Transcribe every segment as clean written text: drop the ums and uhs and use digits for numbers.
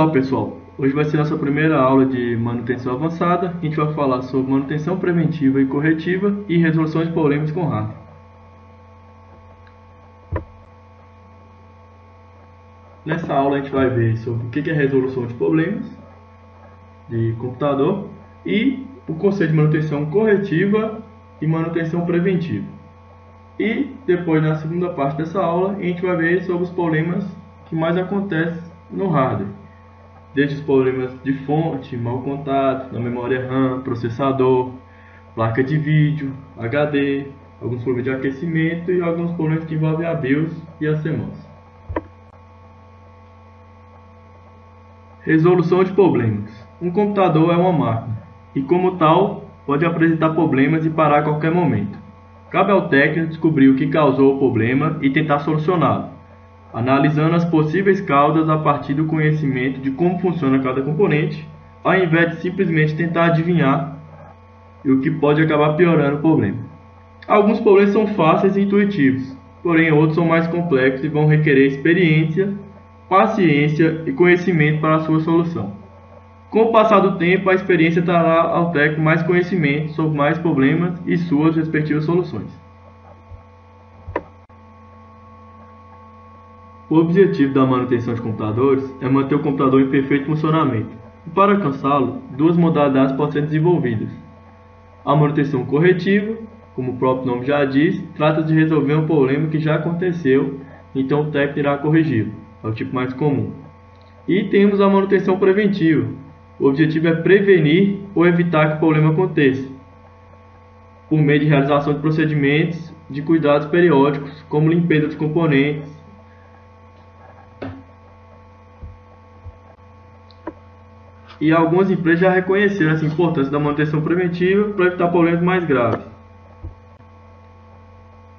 Olá pessoal, hoje vai ser nossa primeira aula de manutenção avançada. A gente vai falar sobre manutenção preventiva e corretiva e resolução de problemas com hardware. Nessa aula a gente vai ver sobre o que é resolução de problemas de computador e o conceito de manutenção corretiva e manutenção preventiva. E depois, na segunda parte dessa aula, a gente vai ver sobre os problemas que mais acontecem no hardware. Desde os problemas de fonte, mau contato, na memória RAM, processador, placa de vídeo, HD, alguns problemas de aquecimento e alguns problemas que envolvem a BIOS e a CMOS. Resolução de problemas. Um computador é uma máquina e, como tal, pode apresentar problemas e parar a qualquer momento. Cabe ao técnico descobrir o que causou o problema e tentar solucioná-lo, analisando as possíveis causas a partir do conhecimento de como funciona cada componente, ao invés de simplesmente tentar adivinhar o que pode acabar piorando o problema. Alguns problemas são fáceis e intuitivos, porém outros são mais complexos e vão requerer experiência, paciência e conhecimento para a sua solução. Com o passar do tempo, a experiência trará ao técnico mais conhecimento sobre mais problemas e suas respectivas soluções. O objetivo da manutenção de computadores é manter o computador em perfeito funcionamento. E para alcançá-lo, duas modalidades podem ser desenvolvidas. A manutenção corretiva, como o próprio nome já diz, trata de resolver um problema que já aconteceu, então o técnico irá corrigi-lo, é o tipo mais comum. E temos a manutenção preventiva. O objetivo é prevenir ou evitar que o problema aconteça, por meio de realização de procedimentos de cuidados periódicos, como limpeza dos componentes, e algumas empresas já reconheceram essa importância da manutenção preventiva para evitar problemas mais graves.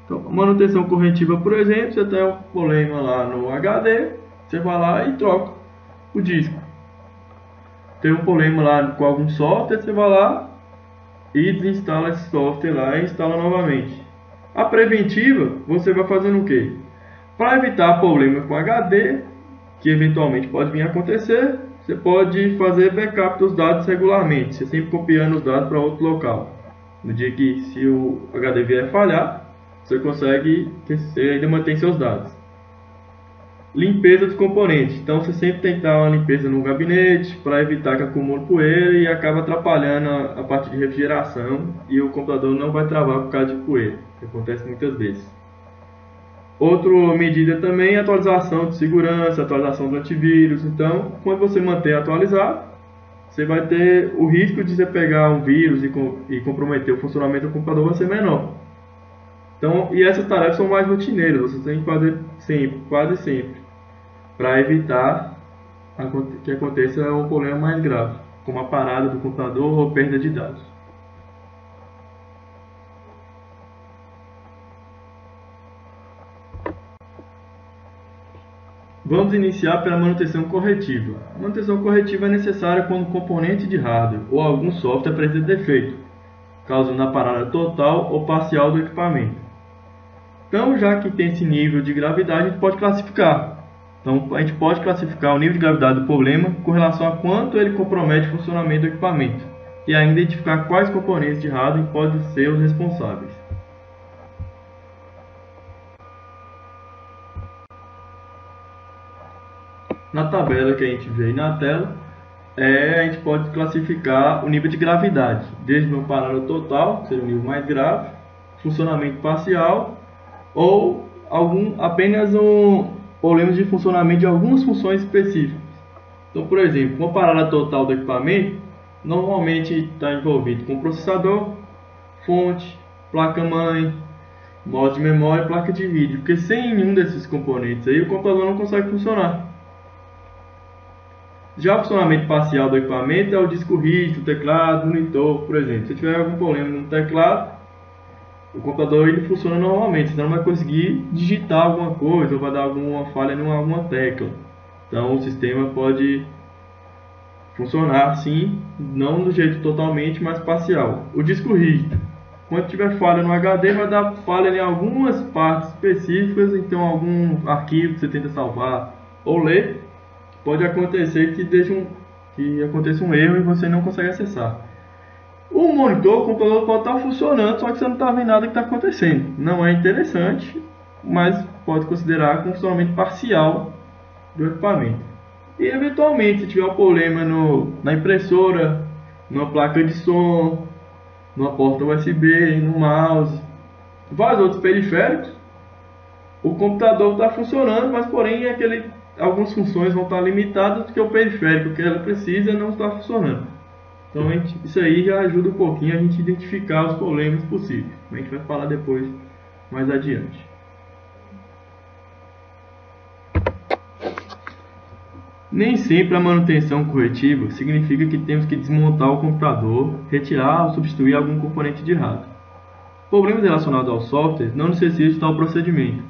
Então, manutenção corretiva, por exemplo, você tem um problema lá no HD, você vai lá e troca o disco. Tem um problema lá com algum software, você vai lá e desinstala esse software lá e instala novamente. A preventiva, você vai fazendo o quê? Para evitar problemas com HD, que eventualmente pode vir a acontecer, você pode fazer backup dos dados regularmente, você sempre copiando os dados para outro local. No dia que, se o HD vier falhar, você consegue, você ainda mantém seus dados. Limpeza dos componentes. Então você sempre tem que dar uma limpeza no gabinete para evitar que acumule poeira e acaba atrapalhando a parte de refrigeração e o computador não vai travar por causa de poeira, que acontece muitas vezes. Outra medida também é a atualização de segurança, atualização do antivírus. Então, quando você mantém atualizado, você vai ter o risco de você pegar um vírus e comprometer o funcionamento do computador vai ser menor. Então, e essas tarefas são mais rotineiras, você tem que fazer sempre, quase sempre, para evitar que aconteça um problema mais grave, como a parada do computador ou perda de dados. Vamos iniciar pela manutenção corretiva. A manutenção corretiva é necessária quando o componente de hardware ou algum software apresenta defeito, causando a parada total ou parcial do equipamento. Então, já que tem esse nível de gravidade, a gente pode classificar. Então, a gente pode classificar o nível de gravidade do problema com relação a quanto ele compromete o funcionamento do equipamento e ainda identificar quais componentes de hardware podem ser os responsáveis. Na tabela que a gente vê aí na tela, a gente pode classificar o nível de gravidade, desde uma parada total, que seria o nível mais grave, funcionamento parcial, ou apenas problemas de funcionamento de algumas funções específicas. Então, por exemplo, uma parada total do equipamento normalmente está envolvido com processador, fonte, placa-mãe, modo de memória e placa de vídeo, porque sem nenhum desses componentes aí o computador não consegue funcionar. Já o funcionamento parcial do equipamento é o disco rígido, o teclado, o monitor, por exemplo. Se tiver algum problema no teclado, o computador ele funciona normalmente, você não vai conseguir digitar alguma coisa ou vai dar alguma falha em alguma tecla. Então o sistema pode funcionar sim, não do jeito totalmente, mas parcial. O disco rígido, quando tiver falha no HD, vai dar falha em algumas partes específicas, então algum arquivo que você tenta salvar ou ler. pode acontecer que aconteça um erro e você não consegue acessar. O monitor, o computador pode estar funcionando, só que você não está vendo nada que está acontecendo. Não é interessante, mas pode considerar como funcionamento parcial do equipamento. E eventualmente, se tiver um problema na impressora, numa placa de som, numa porta USB, no mouse, vários outros periféricos, o computador está funcionando, mas porém algumas funções vão estar limitadas porque o periférico que ela precisa não está funcionando. Então isso aí já ajuda um pouquinho a gente identificar os problemas possíveis. A gente vai falar depois, mais adiante. Nem sempre a manutenção corretiva significa que temos que desmontar o computador, retirar ou substituir algum componente de hardware. Problemas relacionados ao software não necessitam de tal procedimento.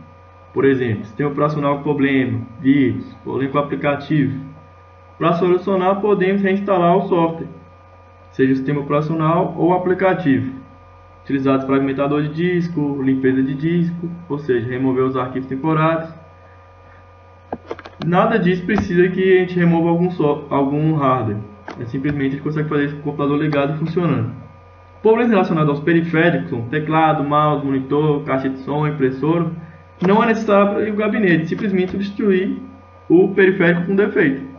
Por exemplo, sistema operacional com problema, vírus, problema com o aplicativo. Para solucionar, podemos reinstalar o software, seja o sistema operacional ou o aplicativo. Utilizar fragmentador de disco, limpeza de disco, ou seja, remover os arquivos temporários. Nada disso precisa que a gente remova algum hardware. Simplesmente a gente consegue fazer isso com o computador ligado e funcionando. Problemas relacionados aos periféricos, como teclado, mouse, monitor, caixa de som, impressora, não é necessário para o gabinete, simplesmente substituir o periférico com defeito.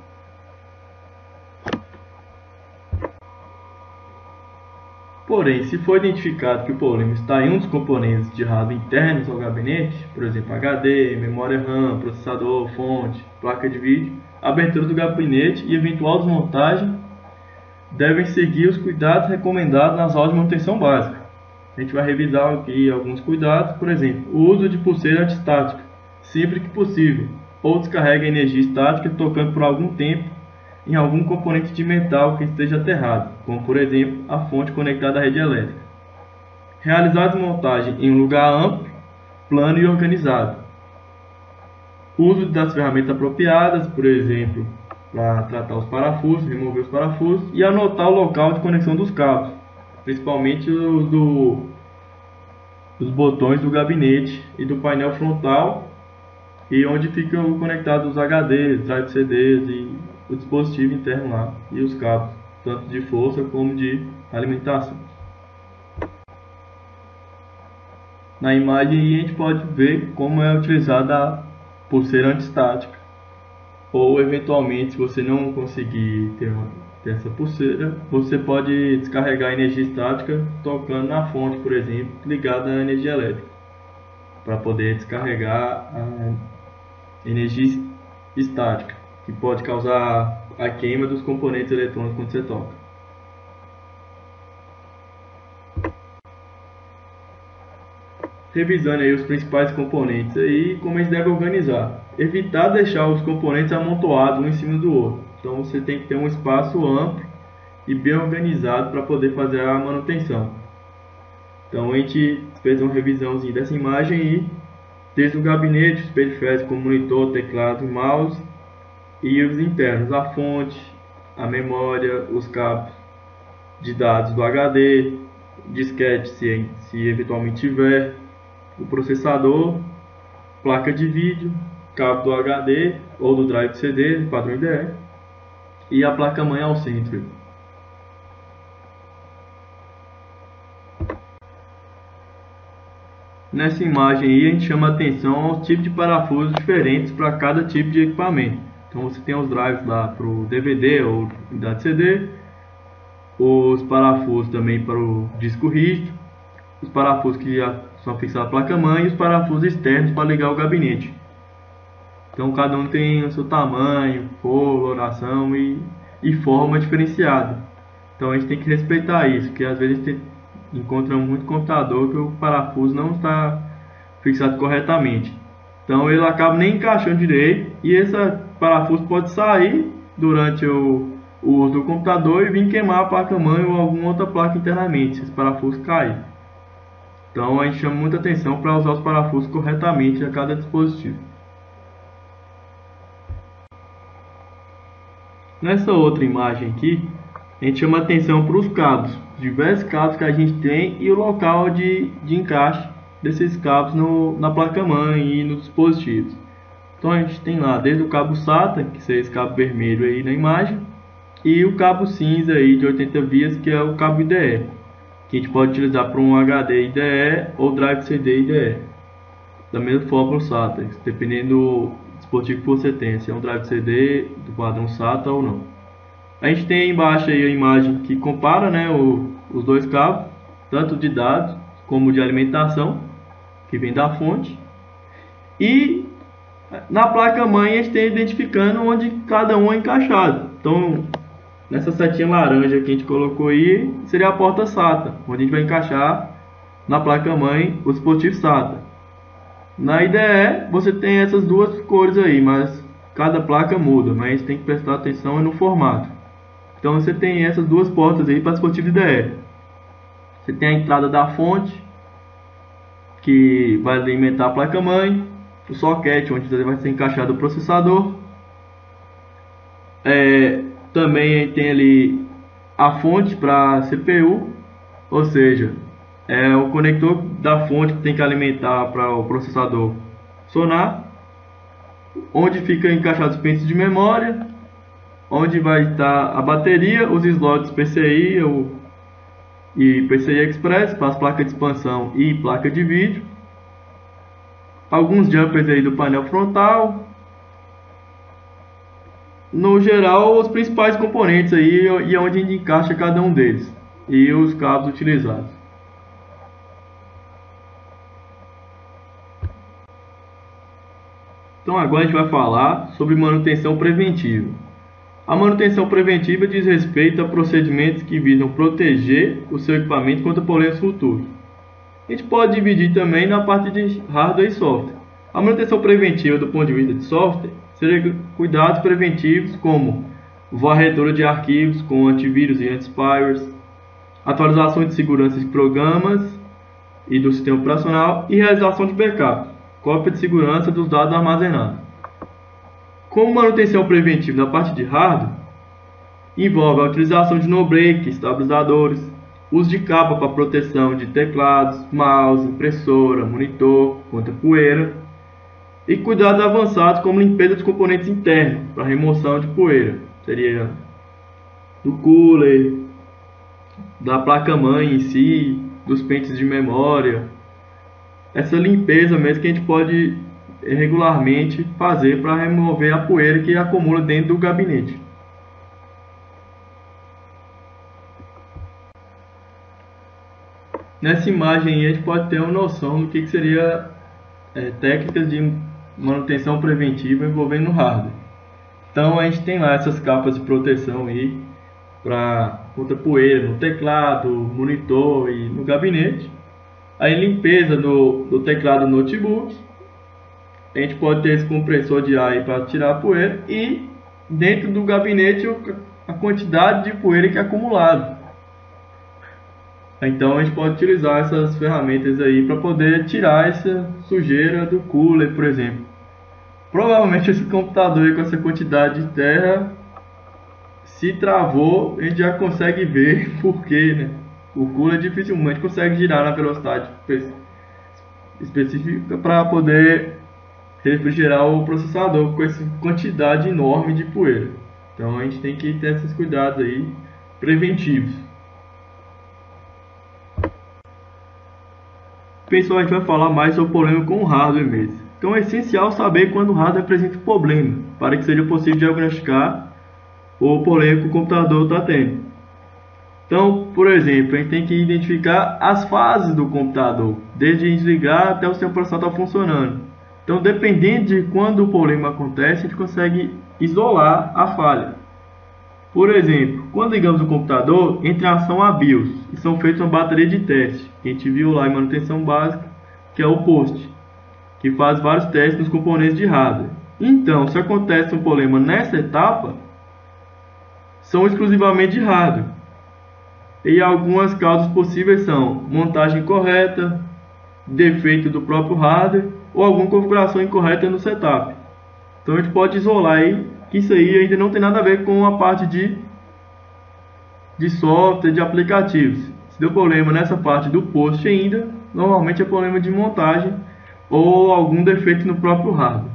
Porém, se for identificado que o problema está em um dos componentes de hardware internos ao gabinete, por exemplo, HD, memória RAM, processador, fonte, placa de vídeo, a abertura do gabinete e eventual desmontagem devem seguir os cuidados recomendados nas aulas de manutenção básica. A gente vai revisar aqui alguns cuidados, por exemplo, o uso de pulseira antistática, sempre que possível, ou descarregue a energia estática tocando por algum tempo em algum componente de metal que esteja aterrado, como por exemplo a fonte conectada à rede elétrica. Realizar a desmontagem em um lugar amplo, plano e organizado. Uso das ferramentas apropriadas, por exemplo, para tratar os parafusos, remover os parafusos e anotar o local de conexão dos cabos, principalmente os dos botões do gabinete e do painel frontal e onde ficam conectados os HDs, drive CDs e o dispositivo interno lá e os cabos, tanto de força como de alimentação. Na imagem aí a gente pode ver como é utilizada a pulseira antistática, ou eventualmente, se você não conseguir ter essa pulseira, você pode descarregar a energia estática tocando na fonte, por exemplo, ligada à energia elétrica, para poder descarregar a energia estática, que pode causar a queima dos componentes eletrônicos quando você toca. Revisando aí os principais componentes aí, como eles devem organizar. Evitar deixar os componentes amontoados um em cima do outro. Então você tem que ter um espaço amplo e bem organizado para poder fazer a manutenção. Então a gente fez uma revisãozinha dessa imagem aí, desde o gabinete, os periféricos como monitor, teclado e mouse, e os internos, a fonte, a memória, os cabos de dados do HD, disquete se eventualmente tiver, o processador, placa de vídeo, cabo do HD ou do drive CD, padrão IDE, e a placa-mãe ao centro. Nessa imagem aí a gente chama a atenção aos tipos de parafusos diferentes para cada tipo de equipamento. Então você tem os drives lá para o DVD ou unidade CD, os parafusos também para o disco rígido, os parafusos que já são fixados à placa-mãe e os parafusos externos para ligar o gabinete. Então cada um tem o seu tamanho, cor, coloração e forma diferenciada. Então a gente tem que respeitar isso, porque às vezes a gente encontra muito computador que o parafuso não está fixado corretamente. Então ele acaba nem encaixando direito e esse parafuso pode sair durante o uso do computador e vir queimar a placa-mãe ou alguma outra placa internamente, se esse parafuso cair. Então a gente chama muita atenção para usar os parafusos corretamente a cada dispositivo. Nessa outra imagem aqui, a gente chama atenção para os cabos, os diversos cabos que a gente tem e o local de encaixe desses cabos na placa-mãe e nos dispositivos. Então a gente tem lá desde o cabo SATA, que seria esse cabo vermelho aí na imagem, e o cabo cinza aí de 80 vias, que é o cabo IDE, que a gente pode utilizar para um HD IDE ou drive CD IDE. Da mesma forma o SATA, dependendo do dispositivo que você tem, se é um drive CD do padrão SATA ou não. A gente tem aí embaixo aí a imagem que compara, né, os dois cabos, tanto de dados como de alimentação, que vem da fonte. E na placa-mãe a gente tem identificando onde cada um é encaixado. Então, nessa setinha laranja que a gente colocou aí, seria a porta SATA, onde a gente vai encaixar na placa-mãe o dispositivo SATA. Na IDE você tem essas duas cores aí, mas cada placa muda, mas a gente tem que prestar atenção no formato. Então você tem essas duas portas aí para dispositivo IDE. Você tem a entrada da fonte, que vai alimentar a placa-mãe, o socket, onde vai ser encaixado o processador. Também tem ali a fonte para CPU, ou seja, é o conector da fonte que tem que alimentar para o processador funcionar, onde fica encaixado os pentes de memória, onde vai estar a bateria, os slots PCI e PCI Express para as placas de expansão e placa de vídeo, alguns jumpers aí do painel frontal. No geral, os principais componentes aí e onde a gente encaixa cada um deles e os cabos utilizados. Então agora a gente vai falar sobre manutenção preventiva. A manutenção preventiva diz respeito a procedimentos que visam proteger o seu equipamento contra problemas futuros. A gente pode dividir também na parte de hardware e software. A manutenção preventiva do ponto de vista de software seria cuidados preventivos como varredura de arquivos com antivírus e anti-spyware, atualização de segurança de programas e do sistema operacional e realização de backup, cópia de segurança dos dados armazenados. Como manutenção preventiva na parte de hardware, envolve a utilização de no-break, estabilizadores, uso de capa para proteção de teclados, mouse, impressora, monitor contra poeira, e cuidados avançados como limpeza dos componentes internos para remoção de poeira, seria do cooler, da placa-mãe em si, dos pentes de memória. Essa limpeza mesmo que a gente pode regularmente fazer para remover a poeira que acumula dentro do gabinete. Nessa imagem aí a gente pode ter uma noção do que seria técnicas de manutenção preventiva envolvendo o hardware. Então a gente tem lá essas capas de proteção aí para contra poeira no teclado, monitor e no gabinete. Aí limpeza do teclado do notebook. A gente pode ter esse compressor de ar aí para tirar a poeira e dentro do gabinete a quantidade de poeira que é acumulado. Então a gente pode utilizar essas ferramentas aí para poder tirar essa sujeira do cooler, por exemplo. Provavelmente esse computador aí com essa quantidade de terra, se travou, a gente já consegue ver porque, né? O cooler dificilmente consegue girar na velocidade específica para poder refrigerar o processador com essa quantidade enorme de poeira. Então a gente tem que ter esses cuidados aí preventivos. Pessoal, a gente vai falar mais sobre o problema com o hardware mesmo. Então é essencial saber quando o hardware apresenta problema, para que seja possível diagnosticar o problema que o computador está tendo. Então, por exemplo, a gente tem que identificar as fases do computador, desde desligar até o sistema operacional estar funcionando. Então, dependendo de quando o problema acontece, a gente consegue isolar a falha. Por exemplo, quando ligamos o computador, entra em ação a BIOS e são feitas uma bateria de testes, que a gente viu lá em manutenção básica, que é o POST, que faz vários testes nos componentes de hardware. Então, se acontece um problema nessa etapa, são exclusivamente de hardware. E algumas causas possíveis são montagem incorreta, defeito do próprio hardware ou alguma configuração incorreta no setup. Então a gente pode isolar aí que isso aí ainda não tem nada a ver com a parte de software, de aplicativos. Se deu problema nessa parte do post ainda, normalmente é problema de montagem ou algum defeito no próprio hardware.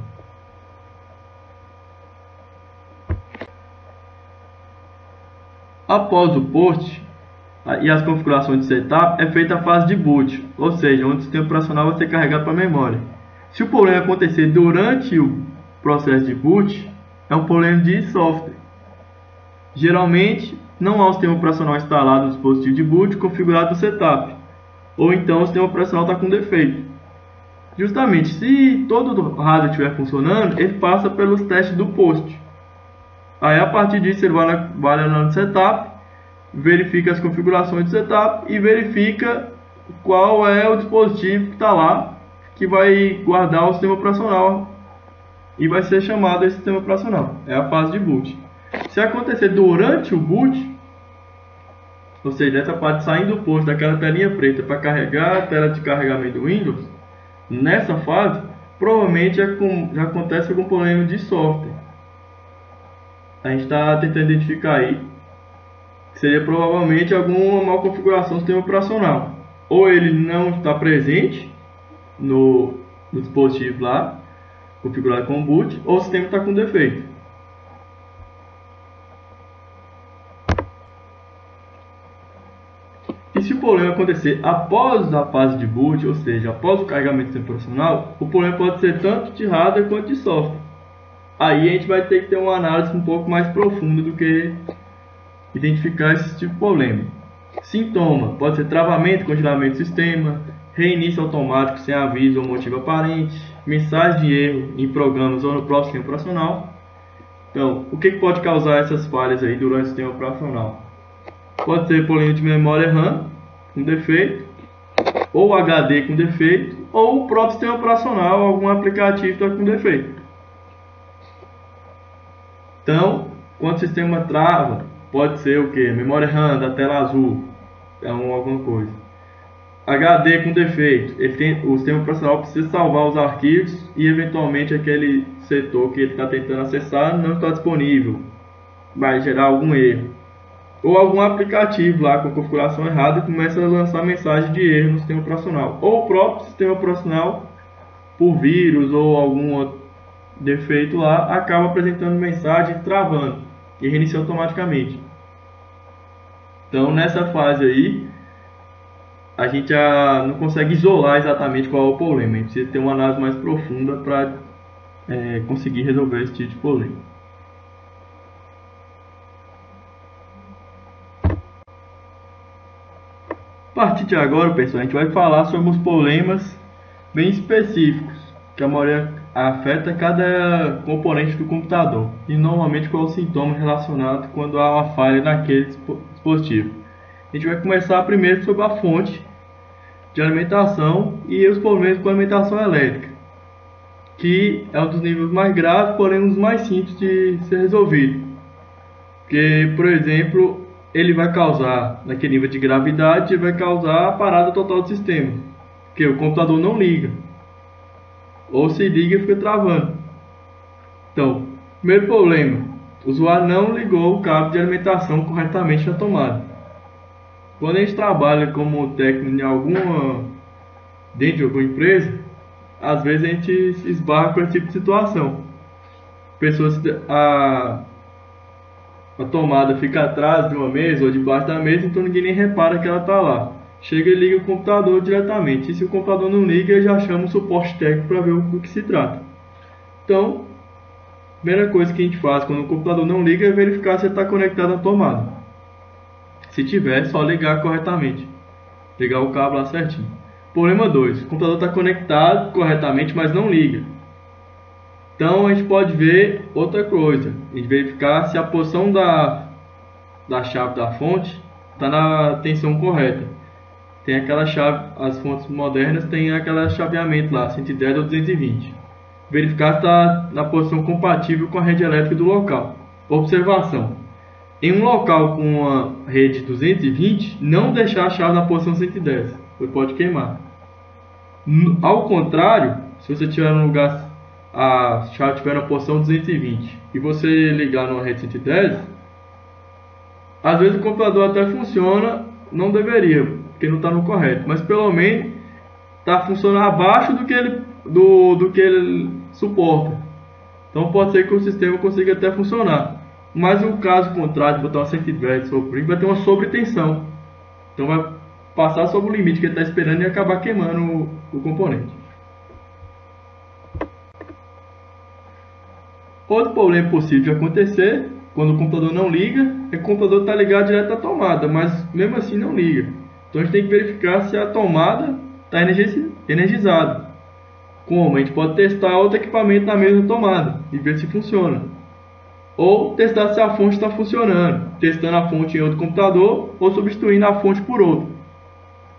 Após o post e as configurações de setup, é feita a fase de boot, ou seja, onde o sistema operacional vai ser carregado para a memória. Se o problema acontecer durante o processo de boot, é um problema de software. Geralmente, não há o sistema operacional instalado no dispositivo de boot configurado no setup, ou então o sistema operacional está com defeito. Justamente, se todo o hardware estiver funcionando, ele passa pelos testes do post. Aí, a partir disso, ele vai lá no setup, verifica as configurações do setup e verifica qual é o dispositivo que está lá, que vai guardar o sistema operacional e vai ser chamado esse sistema operacional. É a fase de boot. Se acontecer durante o boot, ou seja, essa parte saindo do post daquela telinha preta para carregar a tela de carregamento do Windows, nessa fase, provavelmente já acontece algum problema de software. A gente está tentando identificar aí, que seria provavelmente alguma mal configuração do sistema operacional. Ou ele não está presente no dispositivo lá, configurado com boot, ou o sistema está com defeito. E se o problema acontecer após a fase de boot, ou seja, após o carregamento do sistema operacional, o problema pode ser tanto de hardware quanto de software. Aí a gente vai ter que ter uma análise um pouco mais profunda do que identificar esse tipo de problema. Sintoma: pode ser travamento, congelamento do sistema, reinício automático sem aviso ou motivo aparente, mensagem de erro em programas ou no próprio sistema operacional. Então, o que pode causar essas falhas aí durante o sistema operacional? Pode ser problema de memória RAM com defeito, ou HD com defeito, ou o próprio sistema operacional, algum aplicativo está com defeito. Então, quando o sistema trava, pode ser o que? Memória RAM da tela azul, alguma coisa. HD com defeito, o sistema operacional precisa salvar os arquivos e eventualmente aquele setor que ele está tentando acessar não está disponível, vai gerar algum erro. Ou algum aplicativo lá com configuração errada começa a lançar mensagem de erro no sistema operacional. Ou o próprio sistema operacional, por vírus ou algum outro defeito lá, acaba apresentando mensagem travando e reinicia automaticamente. Então, nessa fase aí, a gente já não consegue isolar exatamente qual é o problema. A gente precisa ter uma análise mais profunda para conseguir resolver esse tipo de problema. A partir de agora, pessoal, a gente vai falar sobre os problemas bem específicos que a maioria afeta cada componente do computador e normalmente qual é o sintoma relacionado quando há uma falha naquele dispositivo. A gente vai começar primeiro sobre a fonte de alimentação e os problemas com alimentação elétrica, que é um dos níveis mais graves, porém um dos mais simples de ser resolvido. Porque, por exemplo, ele vai causar, naquele nível de gravidade, ele vai causar a parada total do sistema, porque o computador não liga, ou se liga e fica travando. Então, primeiro problema: o usuário não ligou o cabo de alimentação corretamente na tomada. Quando a gente trabalha como técnico dentro de alguma empresa, às vezes a gente se esbarra com esse tipo de situação. A tomada fica atrás de uma mesa ou debaixo da mesa, então ninguém nem repara que ela está lá. Chega e liga o computador diretamente. E se o computador não liga, ele já chama o suporte técnico para ver o que se trata. Então, a primeira coisa que a gente faz quando o computador não liga é verificar se está conectado à tomada. Se tiver, é só ligar corretamente. Ligar o cabo lá certinho. Problema 2. O computador está conectado corretamente, mas não liga. Então a gente pode ver outra coisa. A gente verificar se a posição da chave da fonte está na tensão correta. Tem aquela chave, as fontes modernas têm aquele chaveamento lá, 110 ou 220. Verificar se está na posição compatível com a rede elétrica do local. Observação: em um local com uma rede 220, não deixar a chave na posição 110, porque pode queimar. Ao contrário, se você tiver no lugar, a chave estiver na posição 220 e você ligar numa rede 110, às vezes o computador até funciona, não deveria, porque não está no correto, mas pelo menos está funcionando abaixo do que ele suporta. Então pode ser que o sistema consiga até funcionar, Mas o caso contrário, botar uma 110 sobre, vai ter uma sobretensão. Então vai passar sobre o limite que ele está esperando e acabar queimando o componente. Outro problema possível de acontecer quando o computador não liga é que o computador está ligado direto à tomada, mas mesmo assim não liga. Então a gente tem que verificar se a tomada está energizada. Como? A gente pode testar outro equipamento na mesma tomada e ver se funciona. Ou testar se a fonte está funcionando, testando a fonte em outro computador ou substituindo a fonte por outro.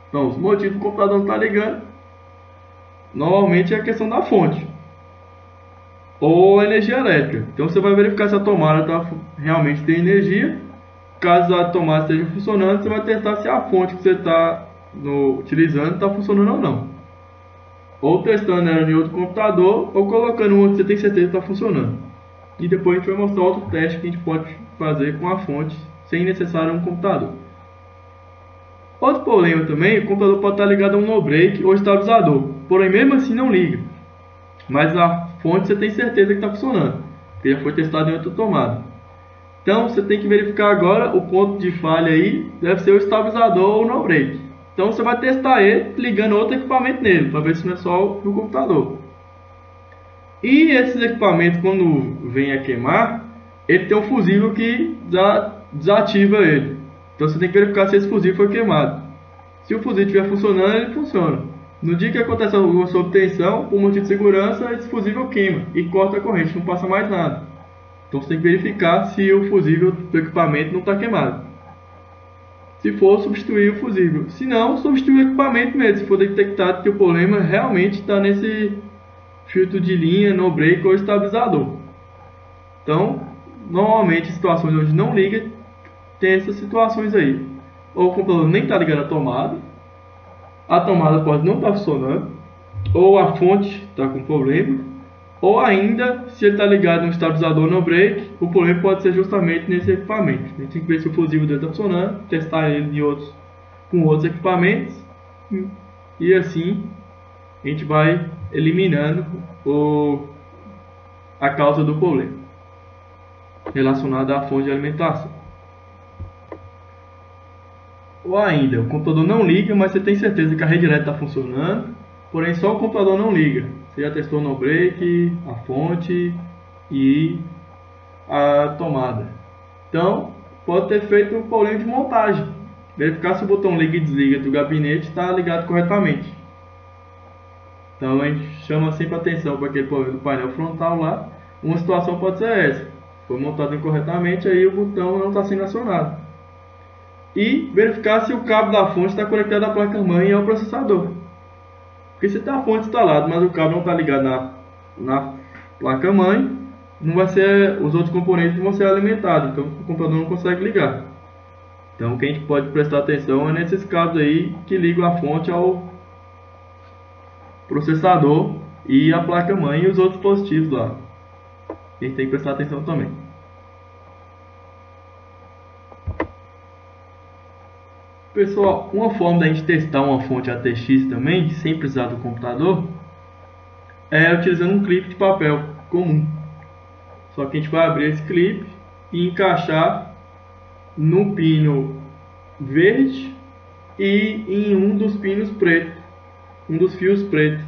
Então, os motivos do computador não estar ligando, normalmente é a questão da fonte ou a energia elétrica. Então você vai verificar se a tomada realmente tem energia. Caso a tomada esteja funcionando, você vai testar se a fonte que você está utilizando está funcionando ou não. Ou testando ela em outro computador, ou colocando um que você tem certeza que está funcionando. E depois a gente vai mostrar outro teste que a gente pode fazer com a fonte, sem necessário um computador. Outro problema também, o computador pode estar ligado a um no-break ou estabilizador, porém mesmo assim não liga. Mas a fonte você tem certeza que está funcionando, porque já foi testado em outra tomada. Então você tem que verificar agora o ponto de falha aí, deve ser o estabilizador ou o no-break. Então você vai testar ele ligando outro equipamento nele, para ver se não é só no computador. E esses equipamentos, quando vem a queimar, ele tem um fusível que desativa ele. Então você tem que verificar se esse fusível foi queimado. Se o fusível estiver funcionando, ele funciona. No dia que acontece alguma sobretensão, por motivo de segurança, esse fusível queima e corta a corrente, não passa mais nada. Então você tem que verificar se o fusível do equipamento não está queimado. Se for, substituir o fusível. Se não, substituir o equipamento mesmo, se for detectado que o problema realmente está nesse filtro de linha, no break ou estabilizador. Então, normalmente, situações onde não liga, tem essas situações aí. Ou o computador nem está ligado à tomada, a tomada pode não estar funcionando, ou a fonte está com problema, ou ainda, se ele está ligado no estabilizador no break, o problema pode ser justamente nesse equipamento. A gente tem que ver se o fusível dele está funcionando, testar ele com outros equipamentos, e assim a gente vai eliminando a causa do problema relacionada à fonte de alimentação. Ou ainda, o computador não liga, mas você tem certeza que a rede elétrica está funcionando, porém só o computador não liga. Você já testou no break, a fonte e a tomada. Então, pode ter feito um problema de montagem. Verificar se o botão liga e desliga do gabinete está ligado corretamente. Então a gente chama sempre atenção para aquele problema do painel frontal lá. Uma situação pode ser essa: foi montado incorretamente, aí o botão não está sendo acionado. E verificar se o cabo da fonte está conectado à placa-mãe e ao processador. Porque se tem a fonte instalada, mas o cabo não está ligado na placa-mãe, não vai ser, os outros componentes não vão ser alimentados, então o computador não consegue ligar. Então o que a gente pode prestar atenção é nesses cabos aí que ligam a fonte ao processador e a placa-mãe e os outros dispositivos lá. A gente tem que prestar atenção também. Pessoal, uma forma da gente testar uma fonte ATX também, sem precisar do computador, é utilizando um clipe de papel comum. Só que a gente vai abrir esse clipe e encaixar no pino verde e em um dos pinos pretos, um dos fios pretos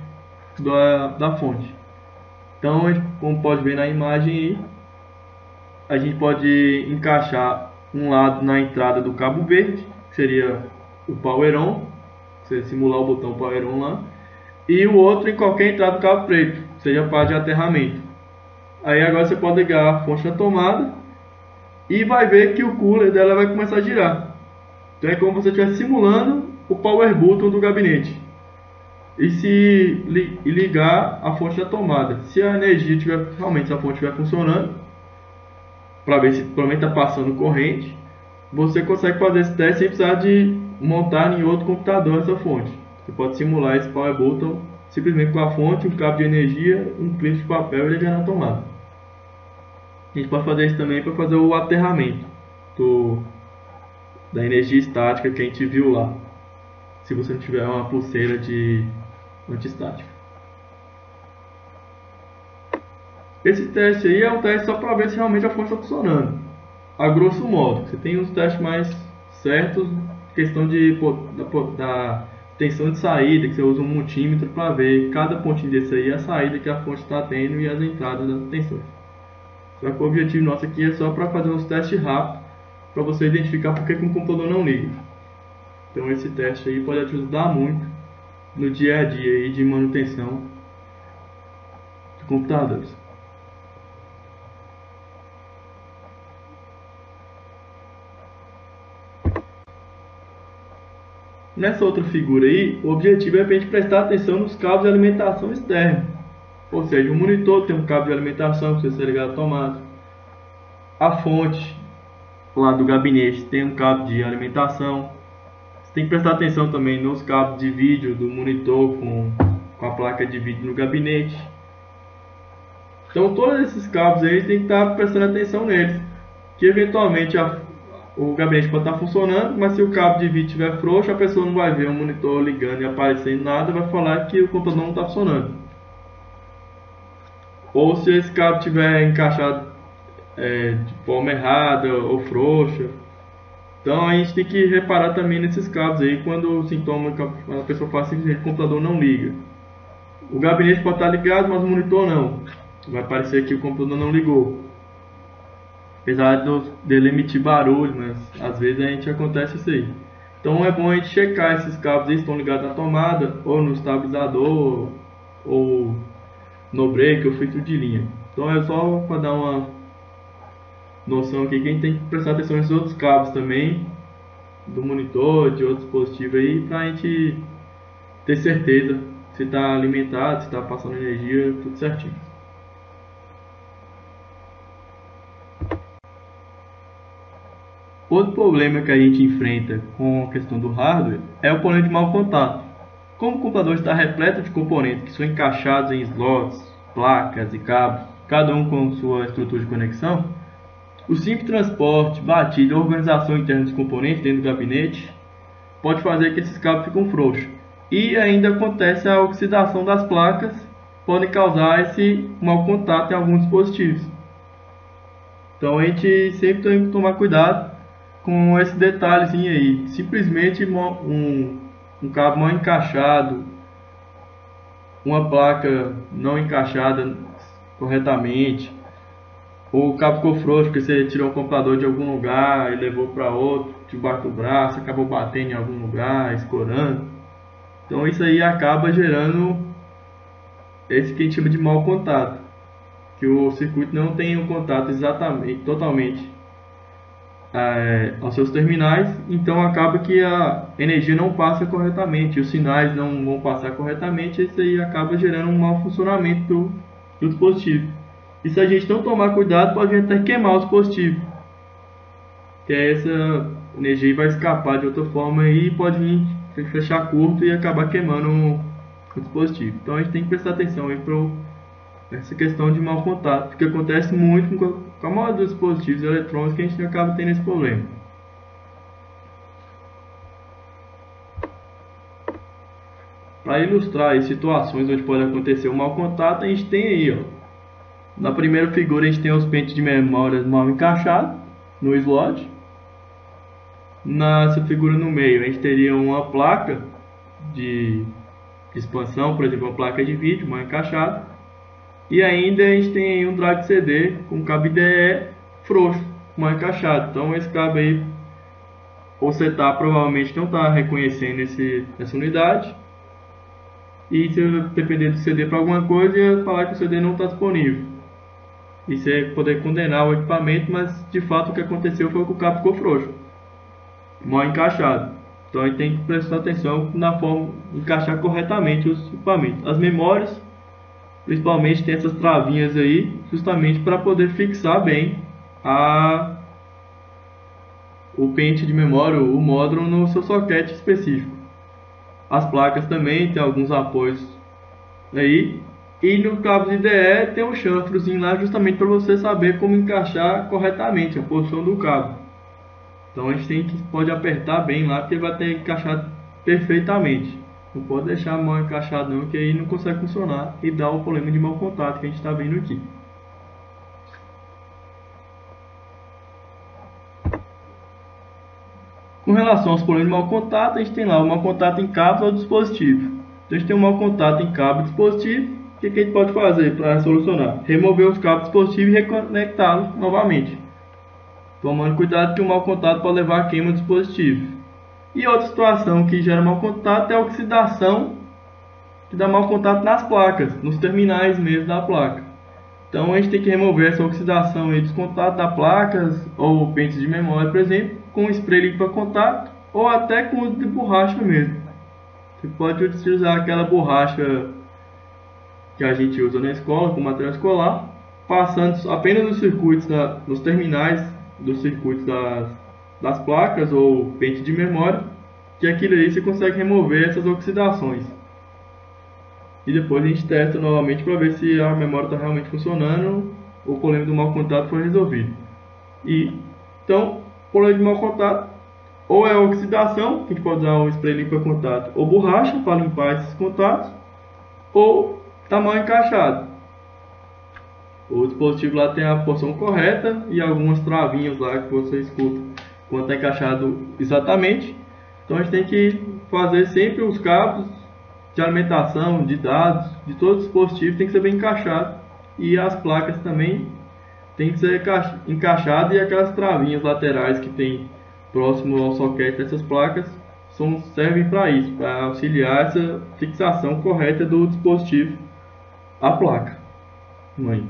da fonte. Então, como pode ver na imagem aí, a gente pode encaixar um lado na entrada do cabo verde, que seria o power on, você simular o botão power on lá, e o outro em qualquer entrada do cabo preto, seja a parte de aterramento. Aí agora você pode ligar a fonte na tomada e vai ver que o cooler dela vai começar a girar. Então é como se você estivesse simulando o power button do gabinete. E se ligar a fonte da tomada. Se a energia tiver, realmente se a fonte estiver funcionando, para ver se provavelmente está passando corrente, você consegue fazer esse teste sem precisar de montar em outro computador essa fonte. Você pode simular esse power button simplesmente com a fonte, um cabo de energia, um clipe de papel e ligar na tomada. A gente pode fazer isso também para fazer o aterramento da energia estática que a gente viu lá, se você não tiver uma pulseira de antiestática. Esse teste aí é um teste só para ver se realmente a fonte está funcionando. a grosso modo. Você tem os testes mais certos, questão da tensão de saída, que você usa um multímetro para ver cada pontinho desse aí, a saída que a fonte está tendo e as entradas das tensões. Só que o objetivo nosso aqui é só para fazer uns testes rápidos, para você identificar porque que um computador não liga. Então esse teste aí pode te ajudar muito no dia a dia aí de manutenção de computadores. Nessa outra figura aí, o objetivo é a gente prestar atenção nos cabos de alimentação externa. Ou seja, o monitor tem um cabo de alimentação que precisa ser ligado à tomada. A fonte lá do gabinete tem um cabo de alimentação. Você tem que prestar atenção também nos cabos de vídeo do monitor com a placa de vídeo no gabinete. Então todos esses cabos aí tem que estar prestando atenção neles, que eventualmente o gabinete pode estar funcionando, mas se o cabo de vídeo estiver frouxo, a pessoa não vai ver o monitor ligando e aparecendo nada, vai falar que o computador não está funcionando. Ou se esse cabo estiver encaixado de forma errada ou frouxa. Então a gente tem que reparar também nesses cabos aí quando o sintoma, quando a pessoa fala assim, o computador não liga. O gabinete pode estar ligado, mas o monitor não. Vai parecer que o computador não ligou. Apesar dele emitir barulho, mas às vezes a gente acontece isso aí. Então é bom a gente checar esses cabos aí, estão ligados na tomada, ou no estabilizador, ou no break, ou filtro de linha. Então é só para dar uma noção aqui que a gente tem que prestar atenção nesses outros cabos também, do monitor, de outros dispositivos aí, para a gente ter certeza se está alimentado, se está passando energia, tudo certinho. Outro problema que a gente enfrenta com a questão do hardware é o problema de mau contato. Como o computador está repleto de componentes que são encaixados em slots, placas e cabos, cada um com sua estrutura de conexão, o simples transporte, batida e organização interna dos componentes dentro do gabinete pode fazer que esses cabos fiquem frouxos. E ainda acontece a oxidação das placas, podem causar esse mau contato em alguns dispositivos. Então a gente sempre tem que tomar cuidado com esse detalhezinho aí. Simplesmente um cabo mal encaixado, uma placa não encaixada corretamente, ou o cabo ficou frouxo porque você tirou o computador de algum lugar e levou para outro, debaixo do braço, acabou batendo em algum lugar, escorando. Então isso aí acaba gerando esse que a gente chama de mau contato, que o circuito não tem um contato totalmente aos seus terminais, então acaba que a energia não passa corretamente, os sinais não vão passar corretamente, isso aí acaba gerando um mau funcionamento do dispositivo. E se a gente não tomar cuidado, pode até queimar o dispositivo, que essa energia vai escapar de outra forma e pode vir fechar curto e acabar queimando o dispositivo. Então a gente tem que prestar atenção aí para essa questão de mau contato, porque acontece muito com a maioria dos dispositivos eletrônicos que a gente acaba tendo esse problema. Para ilustrar as situações onde pode acontecer o mau contato, a gente tem aí, ó, na primeira figura a gente tem os pentes de memória mal encaixados no slot. Nessa figura no meio a gente teria uma placa de expansão, por exemplo, uma placa de vídeo mal encaixada. E ainda a gente tem aí um drive CD com cabo IDE frouxo, mal encaixado. Então esse cabo aí, o setup provavelmente não está reconhecendo essa unidade. E se eu depender do CD para alguma coisa, ia falar que o CD não está disponível. E você poder condenar o equipamento, mas de fato o que aconteceu foi que o cabo ficou frouxo, mal encaixado. Então a gente tem que prestar atenção na forma de encaixar corretamente os equipamentos. As memórias, principalmente, tem essas travinhas aí, justamente para poder fixar bem o pente de memória, o módulo no seu socket específico. As placas também tem alguns apoios aí. E no cabo de IDE tem um chanfrozinho lá justamente para você saber como encaixar corretamente a posição do cabo. Então a gente pode apertar bem lá, porque ele vai ter que encaixar perfeitamente. Não pode deixar mal encaixado não, que aí não consegue funcionar e dá o problema de mau contato que a gente está vendo aqui. Com relação aos problemas de mau contato, a gente tem lá o mau contato em cabo ou dispositivo. Então a gente tem o mau contato em cabo e dispositivo. O que a gente pode fazer para solucionar? Remover os cabos dispositivos e reconectá-los novamente, tomando cuidado que o mau contato pode levar a queima do dispositivo. E outra situação que gera mau contato é a oxidação, que dá mau contato nas placas, nos terminais mesmo da placa. Então a gente tem que remover essa oxidação e descontato das placas ou pentes de memória, por exemplo, com spray limpa contato ou até com uso de borracha mesmo. Você pode utilizar aquela borracha que a gente usa na escola, com material escolar, passando apenas nos circuitos, nos terminais dos circuitos das placas ou pente de memória, que aquilo aí você consegue remover essas oxidações. E depois a gente testa novamente para ver se a memória está realmente funcionando ou o problema do mau contato foi resolvido. Então, o problema de mau contato ou é a oxidação, que a gente pode usar o spray limpa contato ou borracha para limpar esses contatos, ou está mal encaixado. O dispositivo lá tem a porção correta e algumas travinhas lá que você escuta quando está encaixado exatamente. Então a gente tem que fazer sempre os cabos de alimentação, de dados, de todo o dispositivo tem que ser bem encaixado, e as placas também tem que ser encaixadas, e aquelas travinhas laterais que tem próximo ao soquete dessas placas servem para isso, para auxiliar essa fixação correta do dispositivo à placa mãe.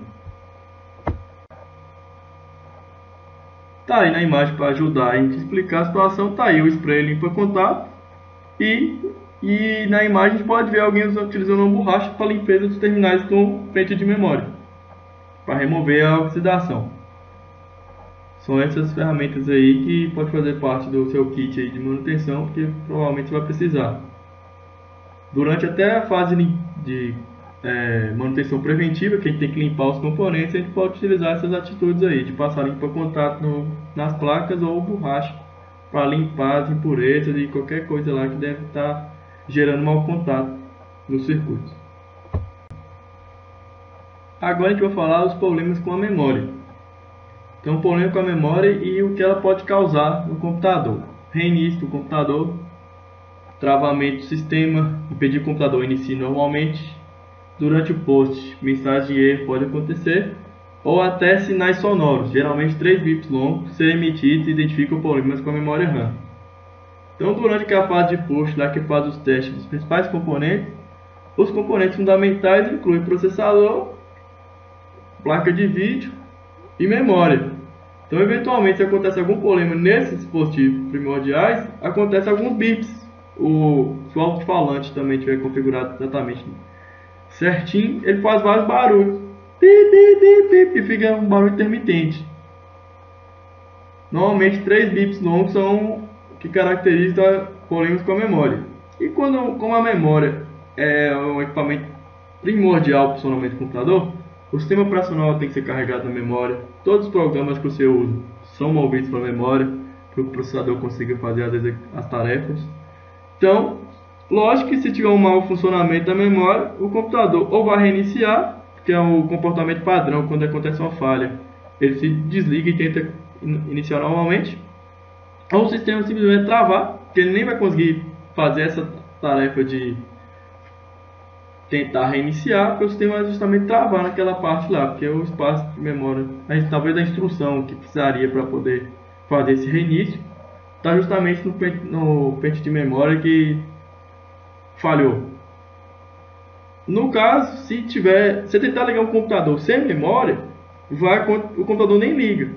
Tá aí na imagem para ajudar a gente a explicar a situação, tá aí o spray limpa contato e na imagem a gente pode ver alguém utilizando uma borracha para limpeza dos terminais com pente de memória, para remover a oxidação. São essas ferramentas aí que pode fazer parte do seu kit aí de manutenção, porque provavelmente você vai precisar. Durante até a fase de manutenção preventiva, que a gente tem que limpar os componentes, a gente pode utilizar essas atitudes aí, de passar limpa contato nas placas ou borracha, para limpar as impurezas e qualquer coisa lá que deve estar gerando mau contato nos circuitos. Agora a gente vai falar dos problemas com a memória. Então, o problema com a memória e o que ela pode causar no computador. Reinício do computador, travamento do sistema, impedir que o computador inicie normalmente. Durante o post, mensagem de erro pode acontecer, ou até sinais sonoros, geralmente 3 bips longos, serem emitidos e identificam problemas com a memória RAM. Então, durante a fase de post, lá que faz os testes dos principais componentes, os componentes fundamentais incluem processador, placa de vídeo e memória. Então, eventualmente, se acontece algum problema nesses dispositivos primordiais, acontece alguns bips. Se o alto-falante também estiver configurado exatamente certinho, ele faz vários barulhos. Bip, bip, bip, bip, e fica um barulho intermitente. Normalmente, 3 bips longos são que caracterizam problemas com a memória. E como a memória é um equipamento primordial para o funcionamento do computador, o sistema operacional tem que ser carregado na memória, todos os programas que você usa são movidos para a memória, para que o processador consiga fazer às vezes as tarefas. Então, lógico que se tiver um mau funcionamento da memória, o computador ou vai reiniciar, que é o comportamento padrão quando acontece uma falha, ele se desliga e tenta iniciar normalmente, ou o sistema simplesmente travar, que ele nem vai conseguir fazer essa tarefa de tentar reiniciar, porque o sistema vai justamente travar naquela parte lá, porque o espaço de memória, talvez a instrução que precisaria para poder fazer esse reinício, está justamente no pente de memória que falhou. No caso, se você tentar ligar um computador sem memória, o computador nem liga.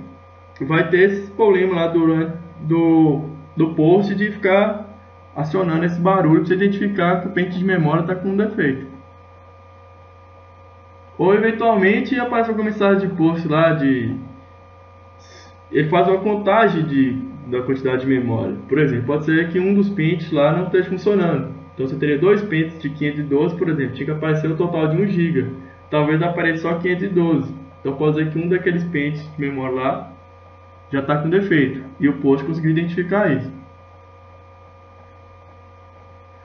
Vai ter esse problema lá durante do post de ficar acionando esse barulho para você identificar que o pente de memória está com um defeito. Ou eventualmente aparece alguma mensagem de post lá ele faz uma contagem da quantidade de memória. Por exemplo, pode ser que um dos pentes lá não esteja funcionando. Então você teria 2 pentes de 512, por exemplo, tinha que aparecer o total de 1 GB. Talvez apareça só 512. Então pode ser que um daqueles pentes de memória lá já está com defeito, e o post conseguiu identificar isso.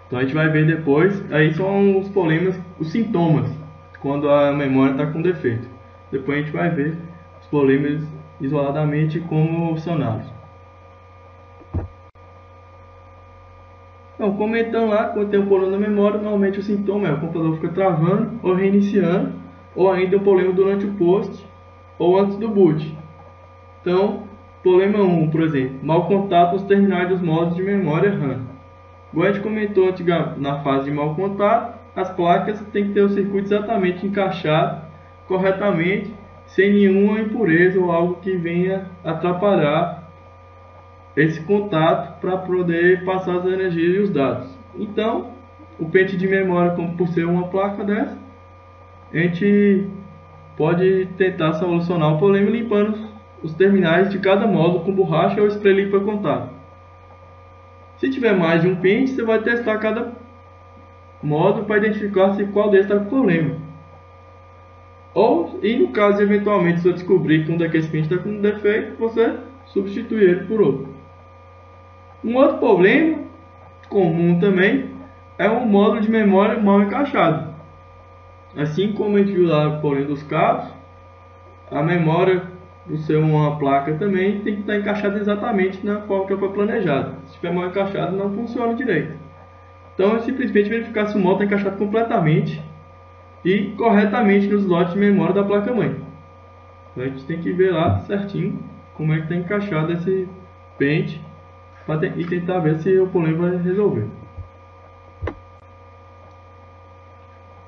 Então a gente vai ver depois, aí são os problemas, os sintomas, quando a memória está com defeito. Depois a gente vai ver os problemas isoladamente como saná-los. Então, comentando lá, quando tem um problema na memória, normalmente o sintoma é o computador fica travando ou reiniciando, ou ainda um problema durante o post ou antes do boot. Então, problema 1, por exemplo, mau contato nos terminais dos modos de memória RAM. Igual a gente comentou na fase de mau contato, as placas têm que ter o circuito exatamente encaixado corretamente, sem nenhuma impureza ou algo que venha atrapalhar esse contato para poder passar as energias e os dados. Então, o pente de memória, como por ser uma placa dessa, a gente pode tentar solucionar o problema limpando os terminais de cada módulo com borracha ou spray limpa contato. Se tiver mais de um pente, você vai testar cada módulo para identificar se qual deles está com problema. E no caso de eventualmente você descobrir que um daqueles pentes está com um defeito, você substitui ele por outro. Um outro problema comum também é um módulo de memória mal encaixado. Assim como a gente viu lá o problema dos cabos, a memória, por ser uma placa também, tem que estar encaixada exatamente na forma que foi planejado. Se estiver mal encaixado, não funciona direito. Então é simplesmente verificar se o módulo está encaixado completamente e corretamente nos slots de memória da placa-mãe. Então a gente tem que ver lá certinho como é que está encaixado esse pente e tentar ver se o problema vai resolver.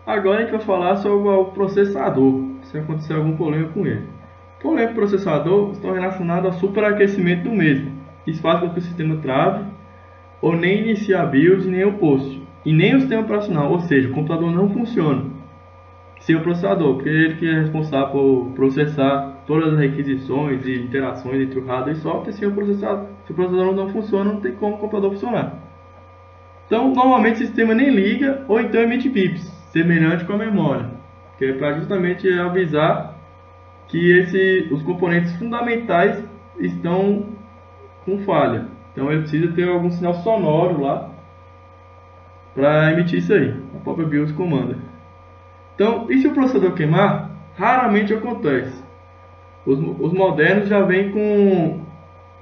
Agora a gente vai falar sobre o processador, se acontecer algum problema com ele. Problemas do processador estão relacionados ao superaquecimento do mesmo. Isso faz com que o sistema trave ou nem inicie a BIOS nem o post, e nem o sistema operacional, ou seja, o computador não funciona sem o processador, porque ele que é responsável por processar todas as requisições e interações entre o hardware e software. Sem o processador, se o processador não funciona, não tem como o computador funcionar. Então, normalmente o sistema nem liga ou então emite bips, semelhante com a memória, que é para justamente avisar que os componentes fundamentais estão com falha. Então ele precisa ter algum sinal sonoro lá para emitir isso aí. A própria BIOS comanda. Então, e se o processador queimar? Raramente acontece. Os modernos já vêm com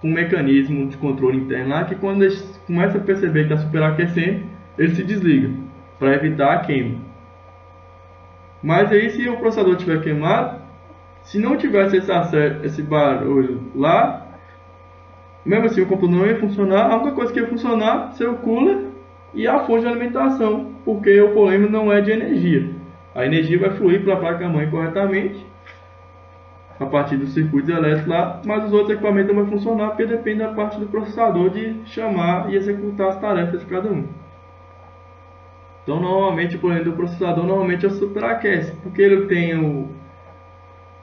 um mecanismo de controle interno lá, que quando eles começam a perceber que está superaquecendo, ele se desliga para evitar a queima. Mas aí, se o processador estiver queimado, se não tivesse esse barulho lá, mesmo assim o computador não ia funcionar. A única coisa que ia funcionar seria o cooler e a fonte de alimentação, porque o problema não é de energia. A energia vai fluir para a placa-mãe corretamente a partir dos circuitos elétricos lá, mas os outros equipamentos não vão funcionar porque depende da parte do processador de chamar e executar as tarefas de cada um. Então, normalmente o problema do processador normalmente é o superaquece, porque ele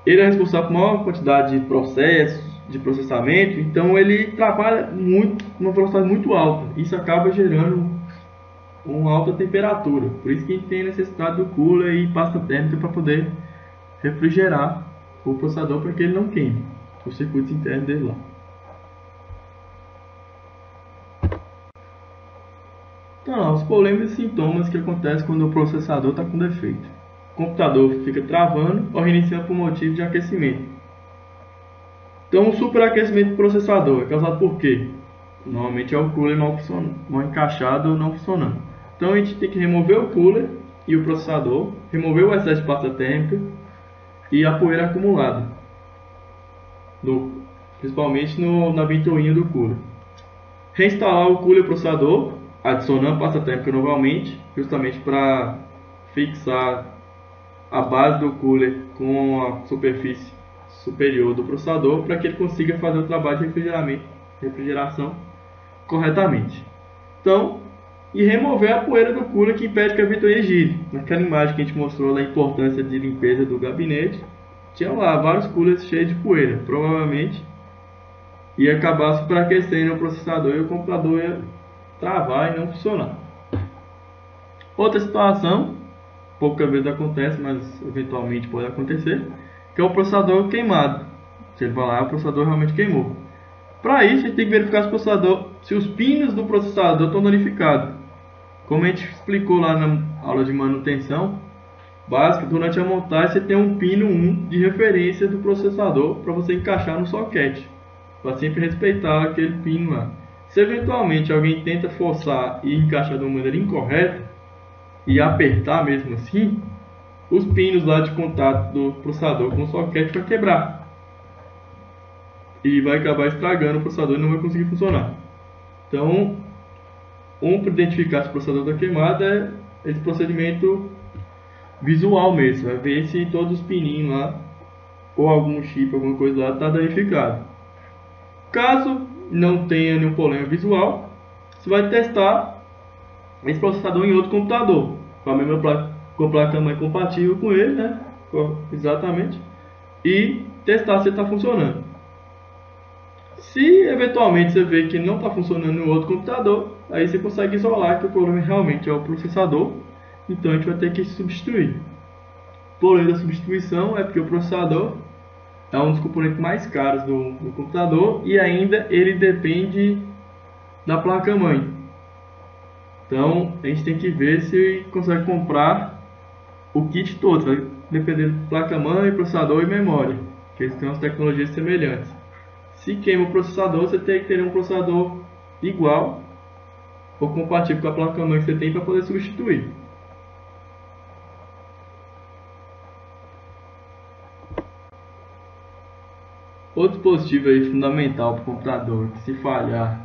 é responsável por maior quantidade de processos, de processamento, então ele trabalha numa velocidade muito alta. Isso acaba gerando uma alta temperatura. Por isso que a gente tem a necessidade do cooler e pasta térmica para poder refrigerar o processador para que ele não queime os circuitos internos dele lá. Então, os problemas e sintomas que acontecem quando o processador está com defeito. O computador fica travando ou reiniciando por motivo de aquecimento. Então, o superaquecimento do processador é causado por quê? Normalmente é o cooler mal encaixado ou não funcionando. Então, a gente tem que remover o cooler e o processador, remover o excesso de pasta térmica e a poeira acumulada, principalmente na ventoinha do cooler. Reinstalar o cooler e o processador, adicionando pasta térmica novamente, justamente para fixar a base do cooler com a superfície superior do processador, para que ele consiga fazer o trabalho de refrigeração corretamente. Então, e remover a poeira do cooler que impede que a ventoinha gire. Naquela imagem que a gente mostrou da importância de limpeza do gabinete, tinha lá vários coolers cheios de poeira. Provavelmente ia acabar superaquecendo o processador e o computador ia travar e não funcionar. Outra situação, poucas vezes acontece, mas eventualmente pode acontecer, que é o processador queimado. Se ele falar, o processador realmente queimou. Para isso, a gente tem que verificar se os pinos do processador estão danificados. Como a gente explicou lá na aula de manutenção básica, durante a montagem você tem um pino 1 de referência do processador para você encaixar no socket, para sempre respeitar aquele pino lá. Se eventualmente alguém tenta forçar e encaixar de uma maneira incorreta e apertar mesmo assim, os pinos lá de contato do processador com o soquete vai quebrar e vai acabar estragando o processador e não vai conseguir funcionar. Então, para identificar se o processador está queimado é esse procedimento visual mesmo, vai ver se todos os pininhos lá ou algum chip, alguma coisa lá está danificado. Caso não tenha nenhum problema visual, você vai testar esse processador em outro computador com a mesma placa, com a placa-mãe compatível com ele, né? Exatamente, e testar se está funcionando. Se eventualmente você vê que não está funcionando no outro computador, aí você consegue isolar que o problema realmente é o processador, então a gente vai ter que substituir. O problema da substituição é porque o processador é um dos componentes mais caros do computador e ainda ele depende da placa-mãe. Então a gente tem que ver se consegue comprar o kit todo, vai depender da placa-mãe, processador e memória, que eles têm umas tecnologias semelhantes. Se queima o processador, você tem que ter um processador igual ou compatível com a placa-mãe que você tem para poder substituir. Outro dispositivo aí fundamental para o computador, que se falhar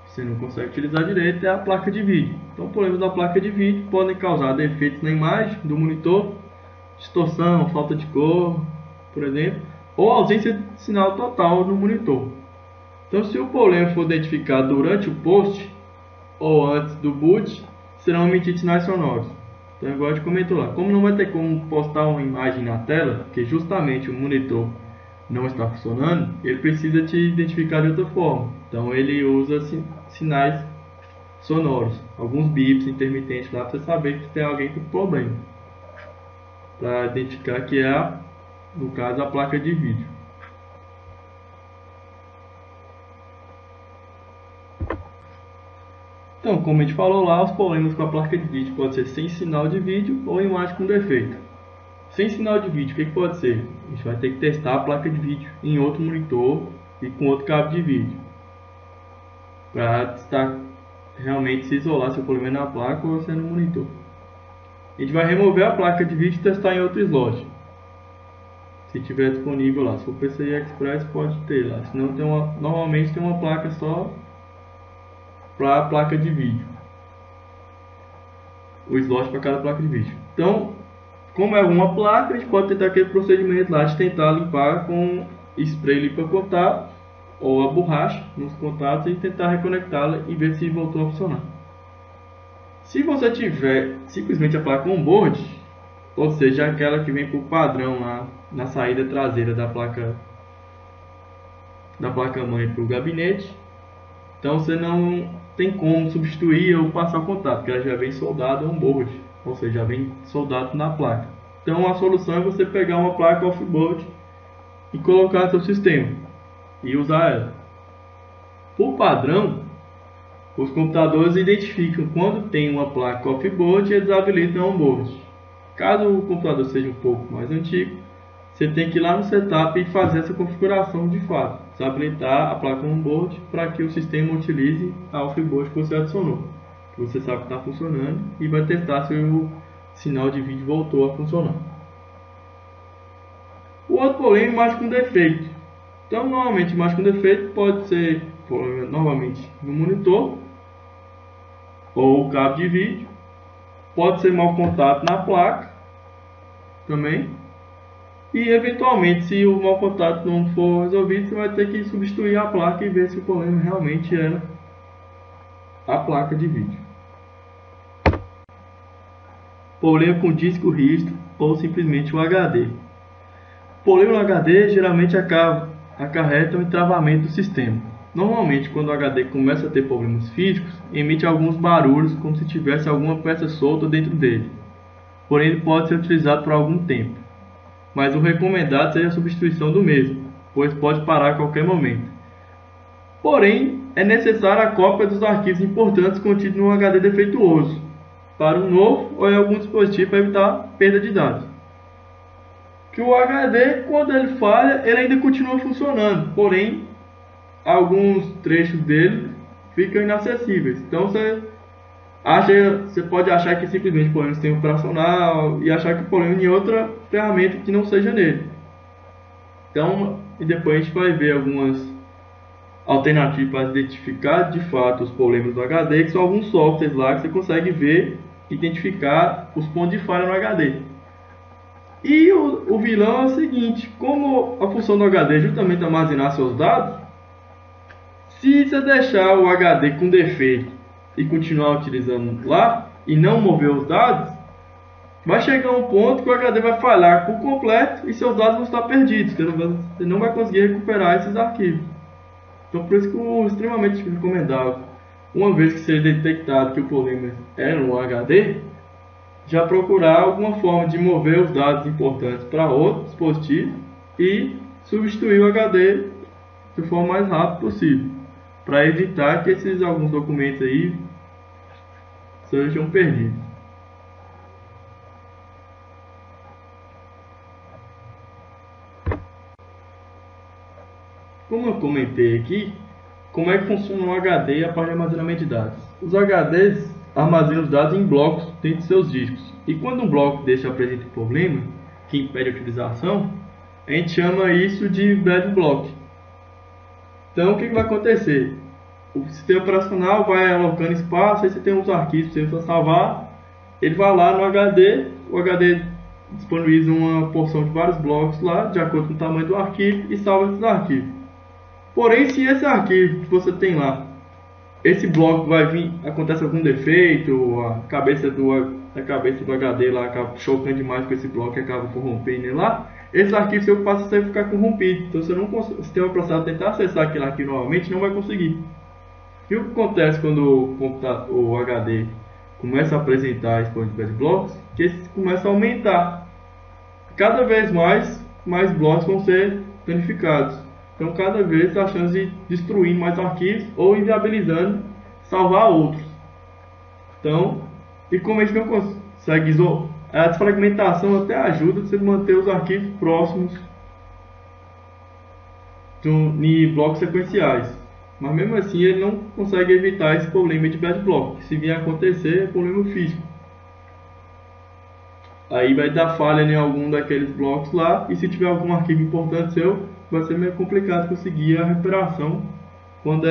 você não consegue utilizar direito, é a placa de vídeo. Então, problemas da placa de vídeo podem causar defeitos na imagem do monitor, distorção, falta de cor, por exemplo, ou ausência de sinal total no monitor. Então, se o problema for identificado durante o post ou antes do boot, serão emitidos sinais sonoros. Então, igual a gente comentou lá, como não vai ter como postar uma imagem na tela, porque justamente o monitor não está funcionando, ele precisa te identificar de outra forma. Então, ele usa sinais sonoros, alguns bips intermitentes lá, para você saber que tem alguém com problema, para identificar que é, no caso, a placa de vídeo. Então, como a gente falou lá, os problemas com a placa de vídeo podem ser sem sinal de vídeo ou imagem com defeito. Sem sinal de vídeo, o que pode ser? A gente vai ter que testar a placa de vídeo em outro monitor e com outro cabo de vídeo, para testar realmente se isolar se o problema é na placa ou se é no monitor. A gente vai remover a placa de vídeo e testar em outro slot, se tiver disponível lá. Se for PCI Express, pode ter lá, senão normalmente tem uma placa só para a placa de vídeo, o slot para cada placa de vídeo. Então, como é uma placa, a gente pode tentar aquele procedimento lá de tentar limpar com spray limpa-contato ou a borracha nos contatos e tentar reconectá-la e ver se voltou a funcionar. Se você tiver simplesmente a placa on-board, ou seja, aquela que vem por padrão lá na saída traseira da placa-mãe para o gabinete, então você não tem como substituir ou passar o contato, porque ela já vem soldada on-board, ou seja, já vem soldado na placa. Então a solução é você pegar uma placa off-board e colocar no seu sistema e usar ela. Por padrão, os computadores identificam quando tem uma placa off-board e eles habilitam on-board. Caso o computador seja um pouco mais antigo, você tem que ir lá no setup e fazer essa configuração de fato, desabilitar a placa on-board para que o sistema utilize a off-board que você adicionou, que você sabe que está funcionando, e vai testar se o sinal de vídeo voltou a funcionar. O outro problema é imagem com defeito. Então, normalmente, imagem com defeito pode ser novamente no monitor ou o cabo de vídeo, pode ser mau contato na placa também, e eventualmente, se o mau contato não for resolvido, você vai ter que substituir a placa e ver se o problema realmente era a placa de vídeo. Problema com disco rígido ou simplesmente o HD. O problema no HD geralmente acarreta o entravamento do sistema. Normalmente, quando o HD começa a ter problemas físicos, emite alguns barulhos como se tivesse alguma peça solta dentro dele. Porém, ele pode ser utilizado por algum tempo, mas o recomendado seria a substituição do mesmo, pois pode parar a qualquer momento. Porém, é necessária a cópia dos arquivos importantes contidos no HD defeituoso, para um novo ou em algum dispositivo para evitar perda de dados. Que o HD, quando ele falha, ele ainda continua funcionando, porém, alguns trechos dele ficam inacessíveis. Então você pode achar que simplesmente o problema é no sistema operacional e achar que o problema é em outra ferramenta que não seja nele. Então, e depois a gente vai ver algumas alternativas para identificar de fato os problemas do HD, que são alguns softwares lá que você consegue ver, identificar os pontos de falha no HD. E o vilão é o seguinte: como a função do HD é justamente armazenar seus dados, se você deixar o HD com defeito e continuar utilizando lá e não mover os dados, vai chegar um ponto que o HD vai falhar por completo e seus dados vão estar perdidos, você não vai conseguir recuperar esses arquivos. Então por isso que é extremamente recomendável, uma vez que seja detectado que o problema é no HD, já procurar alguma forma de mover os dados importantes para outro dispositivo e substituir o HD de forma mais rápida possível, para evitar que alguns documentos aí sejam perdidos. Como eu comentei aqui, como é que funciona o HD e a parte de armazenamento de dados? Os HDs armazenam os dados em blocos dentro de seus discos. E quando um bloco desse apresenta um problema que impede a utilização, a gente chama isso de bad block. Então o que vai acontecer? O sistema operacional vai alocando espaço, aí você tem uns arquivos para você salvar, ele vai lá no HD, o HD disponibiliza uma porção de vários blocos lá, de acordo com o tamanho do arquivo, e salva esses arquivos. Porém, se esse arquivo que você tem lá, esse bloco vai vir, acontece algum defeito, a cabeça do HD lá acaba chocando demais com esse bloco e acaba corrompendo ele lá, esse arquivo seu passa a ficar corrompido. Então, o sistema operacional tentar acessar aquele arquivo novamente, não vai conseguir. E o que acontece quando o HD começa a apresentar esse problema de bad blocks? Que eles começam a aumentar. Cada vez mais blocos vão ser danificados. Então, cada vez a chance de destruir mais arquivos ou inviabilizando salvar outros. Então, e como a gente não consegue isolar, a desfragmentação até ajuda você manter os arquivos próximos em blocos sequenciais. Mas mesmo assim, ele não consegue evitar esse problema de bad block. Se vier a acontecer, é problema físico. Aí vai dar falha em algum daqueles blocos lá, e se tiver algum arquivo importante seu, vai ser meio complicado conseguir a recuperação quando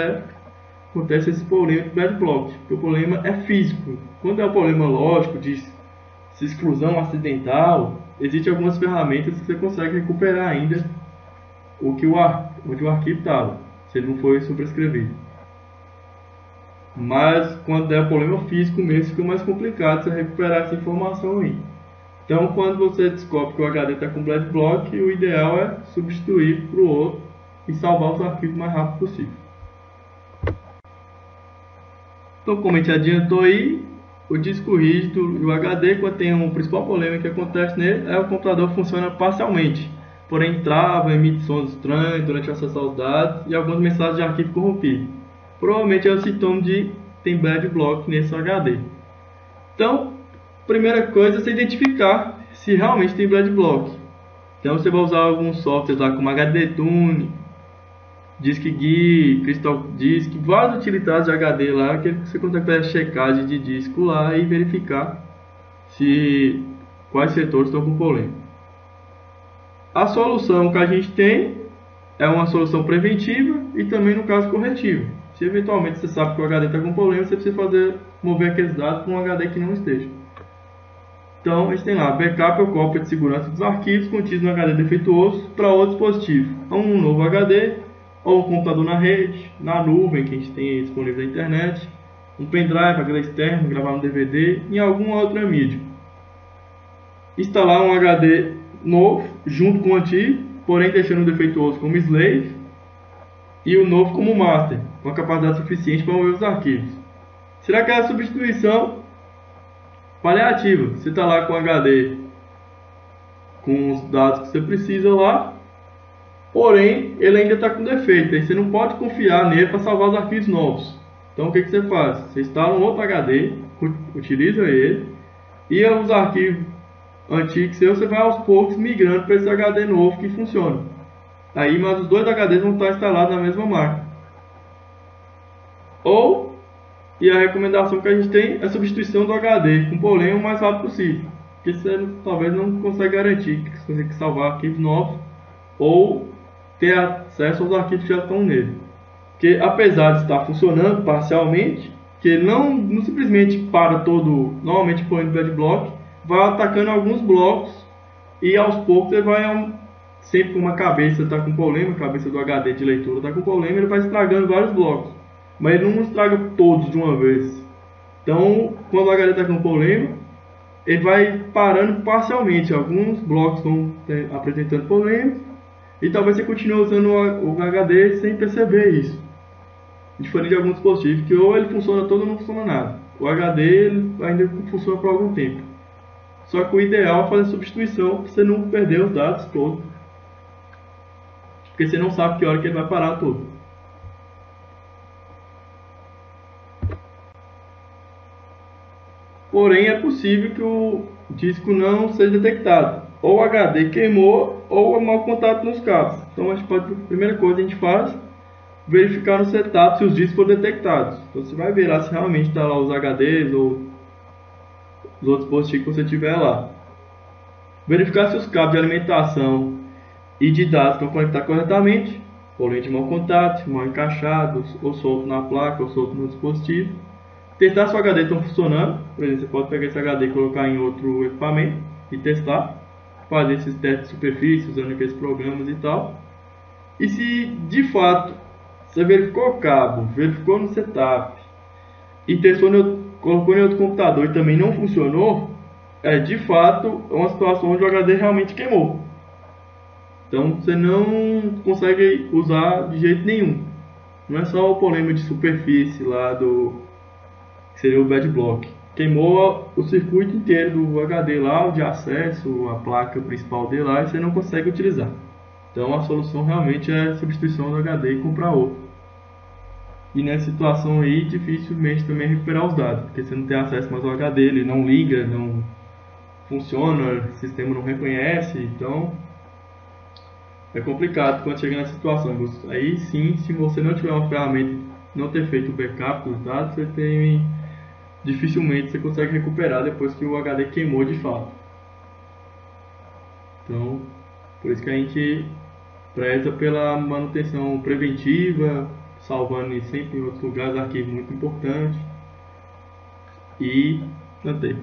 acontece esse problema de bad block, porque o problema é físico. Quando é um problema lógico de exclusão acidental, existem algumas ferramentas que você consegue recuperar ainda onde o arquivo estava, se ele não foi sobrescrevido. Mas quando é um problema físico mesmo, fica mais complicado você recuperar essa informação aí. Então, quando você descobre que o HD está com bad block, o ideal é substituir para o outro e salvar os arquivos o mais rápido possível. Então, como a gente adiantou aí, o disco rígido e o HD, quando tem um principal problema que acontece nele, é o computador funciona parcialmente, porém trava, emite sons estranhos durante o acesso aos dados e algumas mensagens de arquivo corrompido. Provavelmente é o sintoma de tem bad block nesse HD. Então, primeira coisa é você identificar se realmente tem bad block. Então você vai usar alguns softwares lá como HDTune, DiskGui, Crystal Disk, vários utilitários de HD lá que você consegue fazer checagem de disco lá e verificar quais setores estão com problema. A solução que a gente tem é uma solução preventiva e também no caso corretiva. Se eventualmente você sabe que o HD está com problema, você precisa mover aqueles dados para um HD que não esteja. Então, a gente tem lá backup ou cópia de segurança dos arquivos contidos no HD defeituoso para outro dispositivo, um novo HD, ou um computador na rede, na nuvem que a gente tem disponível na internet, um pendrive, HD externo, gravar no DVD, em alguma outra mídia. Instalar um HD novo junto com o antigo, porém deixando o defeituoso como slave e o novo como master, com a capacidade suficiente para mover os arquivos. Será que é a substituição paliativa? Você está lá com o HD com os dados que você precisa lá, porém ele ainda está com defeito, aí você não pode confiar nele para salvar os arquivos novos. Então o que você faz? Você instala um outro HD, utiliza ele, e os arquivos antigos seus você vai aos poucos migrando para esse HD novo que funciona. Aí, mas os dois HDs vão estar instalados na mesma máquina. E a recomendação que a gente tem é a substituição do HD com polema o mais rápido possível, porque você talvez não consegue garantir que você consegue salvar arquivos novos ou ter acesso aos arquivos que já estão nele. Porque apesar de estar funcionando parcialmente, que ele não simplesmente para todo, normalmente o polema do adblock, vai atacando alguns blocos e aos poucos ele vai, sempre uma cabeça está com problema, a cabeça do HD de leitura está com problema, ele vai estragando vários blocos, mas ele não estraga todos de uma vez. Então, quando o HD está com problema, ele vai parando parcialmente, alguns blocos estão apresentando problemas, e talvez você continue usando o HD sem perceber isso. Diferente de alguns dispositivos que ou ele funciona todo ou não funciona nada. O HD ele ainda funciona por algum tempo. Só que o ideal é fazer substituição para você não perder os dados todos. Porque você não sabe que hora que ele vai parar todo. Porém, é possível que o disco não seja detectado. Ou o HD queimou ou há mau contato nos cabos. Então, a primeira coisa que a gente faz verificar no setup se os discos foram detectados. Então você vai ver lá se realmente está lá os HDs ou os outros dispositivos que você tiver lá. Verificar se os cabos de alimentação e de dados estão conectados corretamente, porém de mau contato, mal encaixados, ou solto na placa, ou solto no dispositivo. Testar se o HD estão funcionando. Por exemplo, você pode pegar esse HD e colocar em outro equipamento e testar. Fazer esses testes de superfície usando aqueles programas e tal. E se de fato você verificou o cabo, verificou no setup e testou colocou em outro computador e também não funcionou, é de fato uma situação onde o HD realmente queimou. Então você não consegue usar de jeito nenhum. Não é só o problema de superfície lá que seria o bad block. Queimou o circuito inteiro do HD lá, o de acesso, a placa principal dele lá, e você não consegue utilizar. Então a solução realmente é a substituição do HD e comprar outro. E nessa situação aí, dificilmente também recuperar os dados, porque você não tem acesso mais ao HD, ele não liga, não funciona, o sistema não reconhece, então é complicado quando chega nessa situação. Aí sim, se você não tiver uma ferramenta, não ter feito o backup dos dados, dificilmente você consegue recuperar depois que o HD queimou de fato. Então, por isso que a gente preza pela manutenção preventiva, salvando sempre em outros lugares, arquivo muito importante. E mantém.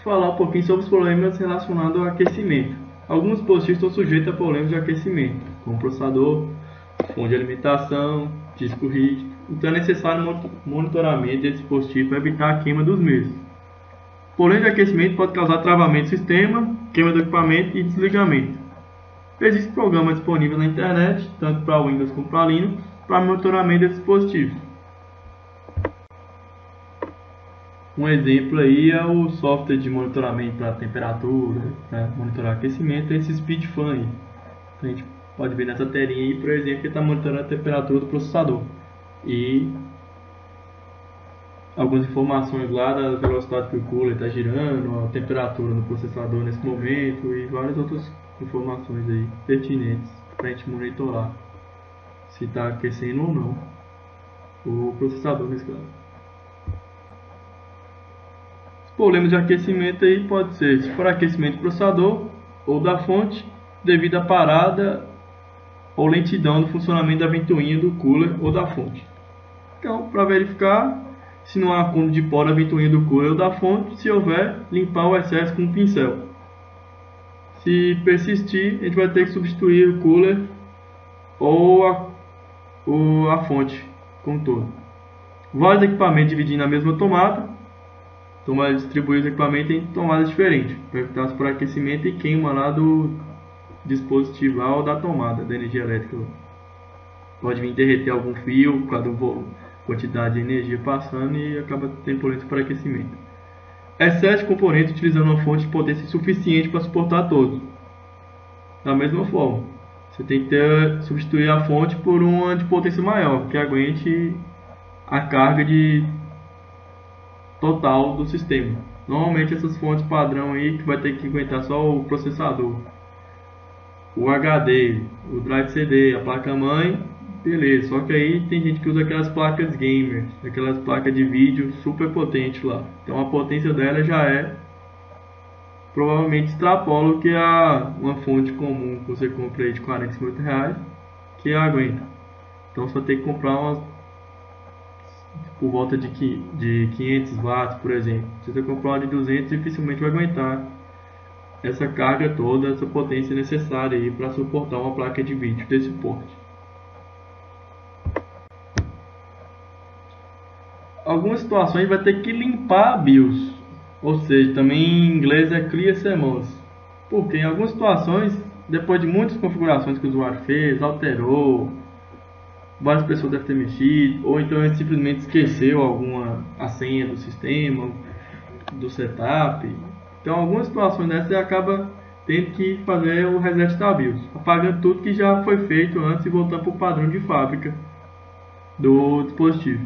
Falar um pouquinho sobre os problemas relacionados ao aquecimento. Alguns dispositivos estão sujeitos a problemas de aquecimento, como processador, fonte de alimentação, disco rígido. Então é necessário monitoramento desse dispositivo para evitar a queima dos mesmos. Problema de aquecimento pode causar travamento do sistema, queima do equipamento e desligamento. Existem programas disponíveis na internet, tanto para Windows como para Linux, para monitoramento desse dispositivo. Um exemplo aí é o software de monitoramento para temperatura, para monitorar aquecimento, esse SpeedFan aí. Então, a gente pode ver nessa telinha aí, por exemplo, que está monitorando a temperatura do processador. E algumas informações lá da velocidade que o cooler está girando, a temperatura do processador nesse momento e várias outras informações aí pertinentes para a gente monitorar se está aquecendo ou não o processador nesse caso. Os problemas de aquecimento aí pode ser, se for aquecimento do processador ou da fonte, devido à parada ou lentidão do funcionamento da ventoinha do cooler ou da fonte. Então, para verificar se não há acúmulo de pó na ventoinha do cooler ou da fonte, se houver, limpar o excesso com um pincel. Se persistir, a gente vai ter que substituir o cooler ou a fonte como um todo. Vários equipamentos dividindo a mesma tomada, então vai distribuir os equipamentos em tomadas diferentes, para evitar superaquecimento e queima lá do dispositivo lá ou da tomada da energia elétrica. Pode vir derreter algum fio por causa da quantidade de energia passando e acaba tendo problema de superaquecimento. Excesso de componentes utilizando uma fonte de potência suficiente para suportar todos. Da mesma forma, você tem que substituir a fonte por uma de potência maior, que aguente a carga total do sistema. Normalmente essas fontes padrão aí que vai ter que aguentar só o processador. o HD, o drive CD, a placa-mãe, beleza. Só que aí tem gente que usa aquelas placas gamers, aquelas placas de vídeo super potentes lá. Então a potência dela já provavelmente extrapola o que uma fonte comum que você compra aí de 40, 50 reais que aguenta. Então só tem que comprar umas por volta de 500 watts, por exemplo. Se você comprar uma de 200, dificilmente vai aguentar essa carga toda, essa potência necessária aí para suportar uma placa de vídeo desse porte. Algumas situações vai ter que limpar a BIOS, ou seja, também em inglês é clear CMOS, porque em algumas situações, depois de muitas configurações que o usuário fez, alterou, várias pessoas devem ter mexido, ou então ele simplesmente esqueceu a senha do sistema, do setup. Então, algumas situações dessas você acaba tendo que fazer o reset da BIOS, apagando tudo que já foi feito antes e voltando para o padrão de fábrica do dispositivo.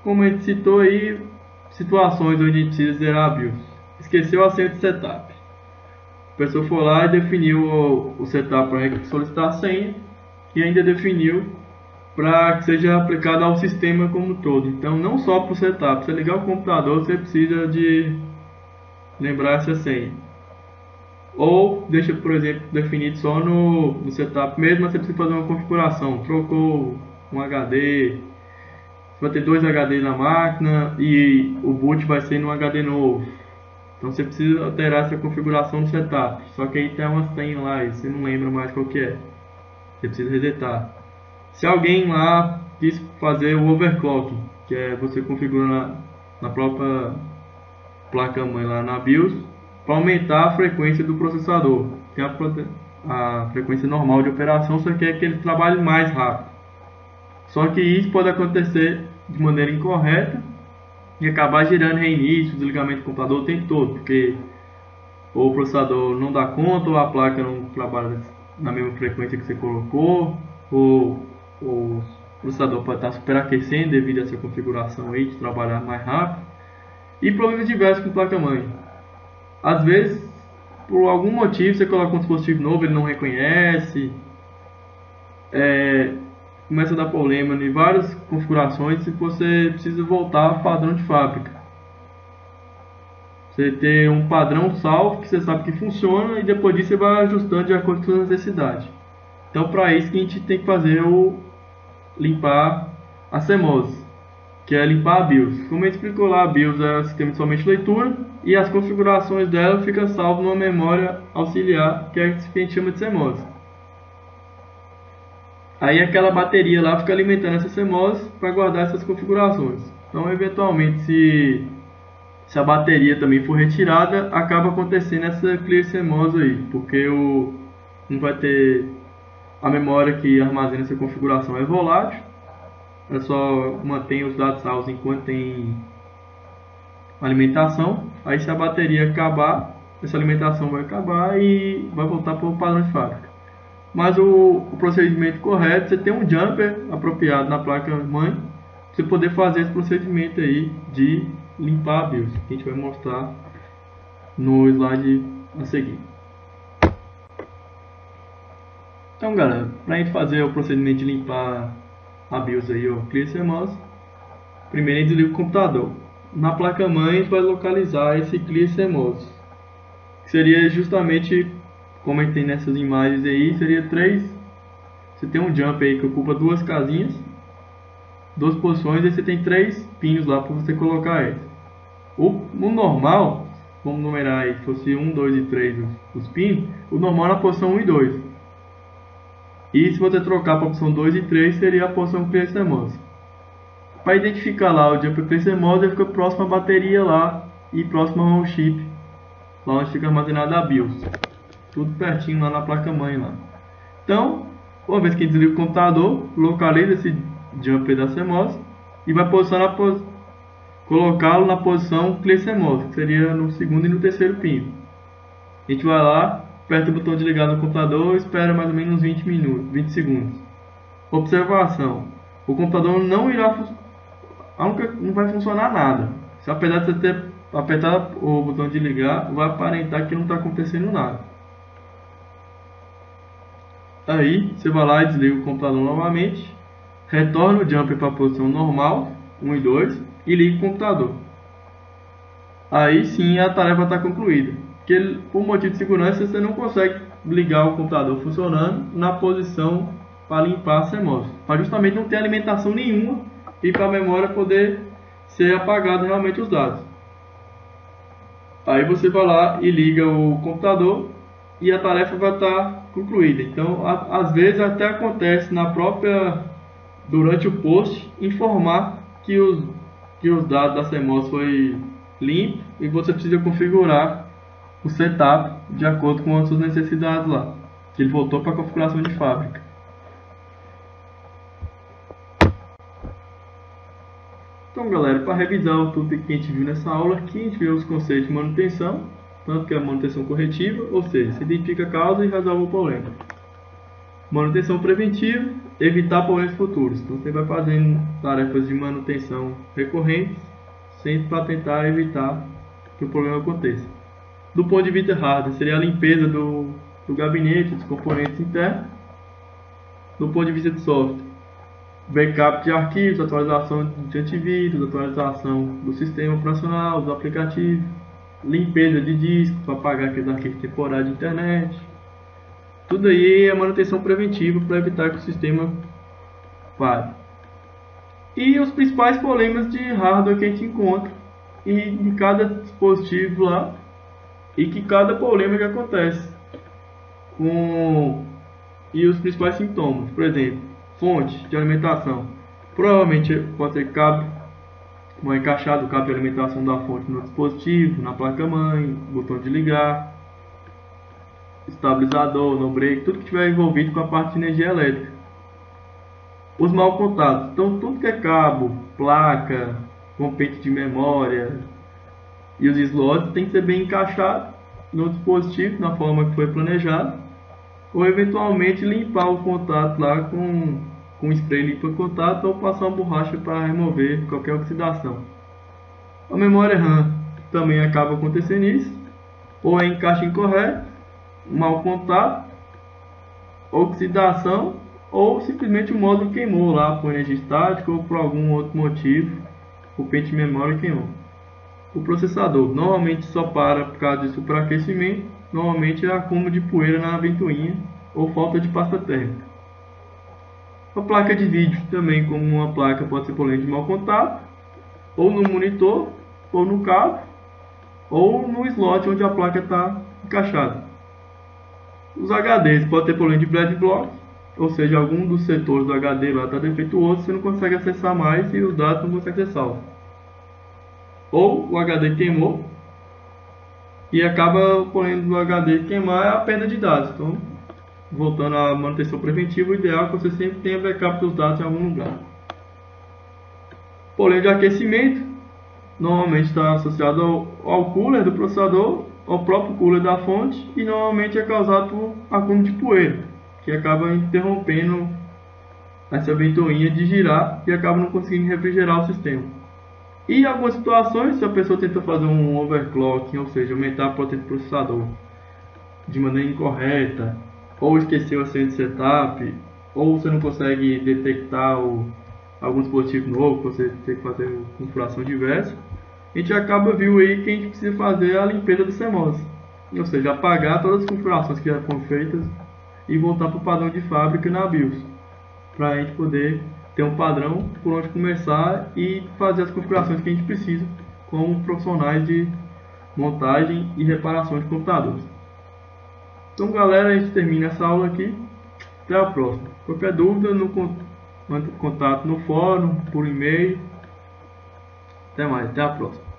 Como a gente citou aí, situações onde a gente precisa zerar a BIOS. Esqueceu a senha de setup. A pessoa foi lá e definiu o setup para solicitar a senha e ainda definiu para que seja aplicado ao sistema como um todo. Então, não só para o setup. Você ligar o computador, você precisa de lembrar essa senha. Ou deixa, por exemplo, definido só no setup mesmo, mas você precisa fazer uma configuração. Trocou um HD, você vai ter dois HD na máquina e o boot vai ser no HD novo. Então você precisa alterar essa configuração do setup. Só que aí tem uma senha lá e você não lembra mais qual que é. Você precisa resetar. Se alguém lá quis fazer o overclocking, que é você configurar na própria placa-mãe lá na BIOS, para aumentar a frequência do processador, que é a frequência normal de operação, só que é que ele trabalhe mais rápido. Só que isso pode acontecer de maneira incorreta e acabar gerando reinício, desligamento do computador o tempo todo, porque ou o processador não dá conta, ou a placa não trabalha na mesma frequência que você colocou, ou o processador pode estar superaquecendo devido a essa configuração aí de trabalhar mais rápido, e problemas diversos com placa-mãe. Às vezes, por algum motivo, você coloca um dispositivo novo, ele não reconhece, começa a dar problema em várias configurações e você precisa voltar ao padrão de fábrica. Você ter um padrão salvo que você sabe que funciona e depois disso você vai ajustando de acordo com a sua necessidade. Então, para isso que a gente tem que fazer limpar a CMOS, que é limpar a BIOS. Como a gente explicou lá, a BIOS é o sistema de somente leitura e as configurações dela ficam salvas numa memória auxiliar, que é a gente chama de CMOS. Aí aquela bateria lá fica alimentando essa CMOS para guardar essas configurações. Então, eventualmente, se a bateria também for retirada, acaba acontecendo essa clear CMOS aí, porque não vai ter a memória que armazena essa configuração é volátil, ela só mantém os dados salvos enquanto tem alimentação. Aí se a bateria acabar, essa alimentação vai acabar e vai voltar para o padrão de fábrica. Mas o procedimento correto, você tem um jumper apropriado na placa mãe, para você poder fazer esse procedimento aí de limpar a BIOS, que a gente vai mostrar no slide a seguir. Então, galera, para a gente fazer o procedimento de limpar a BIOS aí, o Clear CMOS, primeiro a gente desliga o computador. Na placa mãe a gente vai localizar esse Clear CMOS, que seria justamente como a gente tem nessas imagens aí, seria você tem um jump aí que ocupa duas casinhas, duas posições, e você tem três pinos lá para você colocar ele. O normal, vamos numerar aí, se fosse 1, 2 e 3 os pinos, o normal é na posição 1 e 2. E se você trocar para a posição 2 e 3, seria a posição Clear CMOS. Para identificar lá o jump Clear CMOS, ele fica próximo à bateria lá e próximo ao chip, lá onde fica armazenada a BIOS. Tudo pertinho lá na placa mãe lá. Então, uma vez que desliga o computador, localiza esse jumper da CMOS e vai colocá-lo na posição Clear CMOS, que seria no segundo e no terceiro pino. A gente vai lá, aperta o botão de ligar no computador e espera mais ou menos 20 segundos. Observação: o computador não vai funcionar nada. Se apesar de você ter apertado o botão de ligar, vai aparentar que não está acontecendo nada. Aí você vai lá e desliga o computador novamente, retorna o jumper para a posição normal, 1 e 2, e liga o computador. Aí sim a tarefa está concluída. Porque por motivo de segurança você não consegue ligar o computador funcionando na posição para limpar a CMOS, para justamente não ter alimentação nenhuma e para a memória poder ser apagado realmente os dados. Aí você vai lá e liga o computador e a tarefa vai estar concluída. Então, às vezes até acontece durante o post, informar que os dados da CMOS foi limpo e você precisa configurar o setup de acordo com as suas necessidades lá. Ele voltou para a configuração de fábrica. Então, galera, para revisar tudo que a gente viu nessa aula aqui, a gente viu os conceitos de manutenção, tanto que é a manutenção corretiva, ou seja, se identifica a causa e resolve o problema. Manutenção preventiva, evitar problemas futuros. Então, você vai fazendo tarefas de manutenção recorrentes, sempre para tentar evitar que o problema aconteça. Do ponto de vista hardware, seria a limpeza do gabinete, dos componentes internos. Do ponto de vista de software, backup de arquivos, atualização de antivírus, atualização do sistema operacional, dos aplicativos, limpeza de disco para apagar aqueles arquivos temporários de internet. Tudo aí é manutenção preventiva para evitar que o sistema pare. E os principais problemas de hardware que a gente encontra em cada dispositivo lá e que cada problema que acontece e os principais sintomas. Por exemplo, fonte de alimentação. Provavelmente pode ser cabo mal encaixado, o cabo de alimentação da fonte no dispositivo, na placa-mãe, botão de ligar, estabilizador, no break, tudo que estiver envolvido com a parte de energia elétrica. Os mal contatos, então tudo que é cabo, placa, compente de memória e os slots tem que ser bem encaixado no dispositivo, na forma que foi planejado, ou eventualmente limpar o contato lá com spray limpa contato ou passar uma borracha para remover qualquer oxidação. A memória RAM também acaba acontecendo isso, ou é encaixe incorreto, mau contato, oxidação, ou simplesmente o módulo queimou lá por energia estática ou por algum outro motivo, o pente de memória queimou. O processador normalmente só para por causa de superaquecimento, normalmente é acúmulo de poeira na ventoinha ou falta de pasta térmica. A placa de vídeo também, como uma placa, pode ser problema de mau contato, ou no monitor, ou no cabo, ou no slot onde a placa está encaixada. Os HDs podem ter problema de bleed block, ou seja, algum dos setores do HD lá está defeituoso, você não consegue acessar mais e os dados não conseguem ser salvos. Ou o HD queimou e acaba o problema do HD queimar é a perda de dados. Então, voltando à manutenção preventiva, o ideal é que você sempre tenha backup dos dados em algum lugar. Problema de aquecimento normalmente está associado ao cooler do processador, ao próprio cooler da fonte e normalmente é causado por acúmulo de poeira, que acaba interrompendo essa ventoinha de girar e acaba não conseguindo refrigerar o sistema. E em algumas situações, se a pessoa tenta fazer um overclocking, ou seja, aumentar a potência do processador de maneira incorreta, ou esqueceu a senha de setup, ou você não consegue detectar algum dispositivo novo, você tem que fazer configuração diversa, a gente viu aí que a gente precisa fazer a limpeza do CMOS, ou seja, apagar todas as configurações que já foram feitas e voltar para o padrão de fábrica na BIOS, para a gente poder ter um padrão por onde começar e fazer as configurações que a gente precisa como profissionais de montagem e reparação de computadores. Então, galera, a gente termina essa aula aqui. Até a próxima. Qualquer dúvida, manda contato no fórum, por e-mail. Até mais, até a próxima.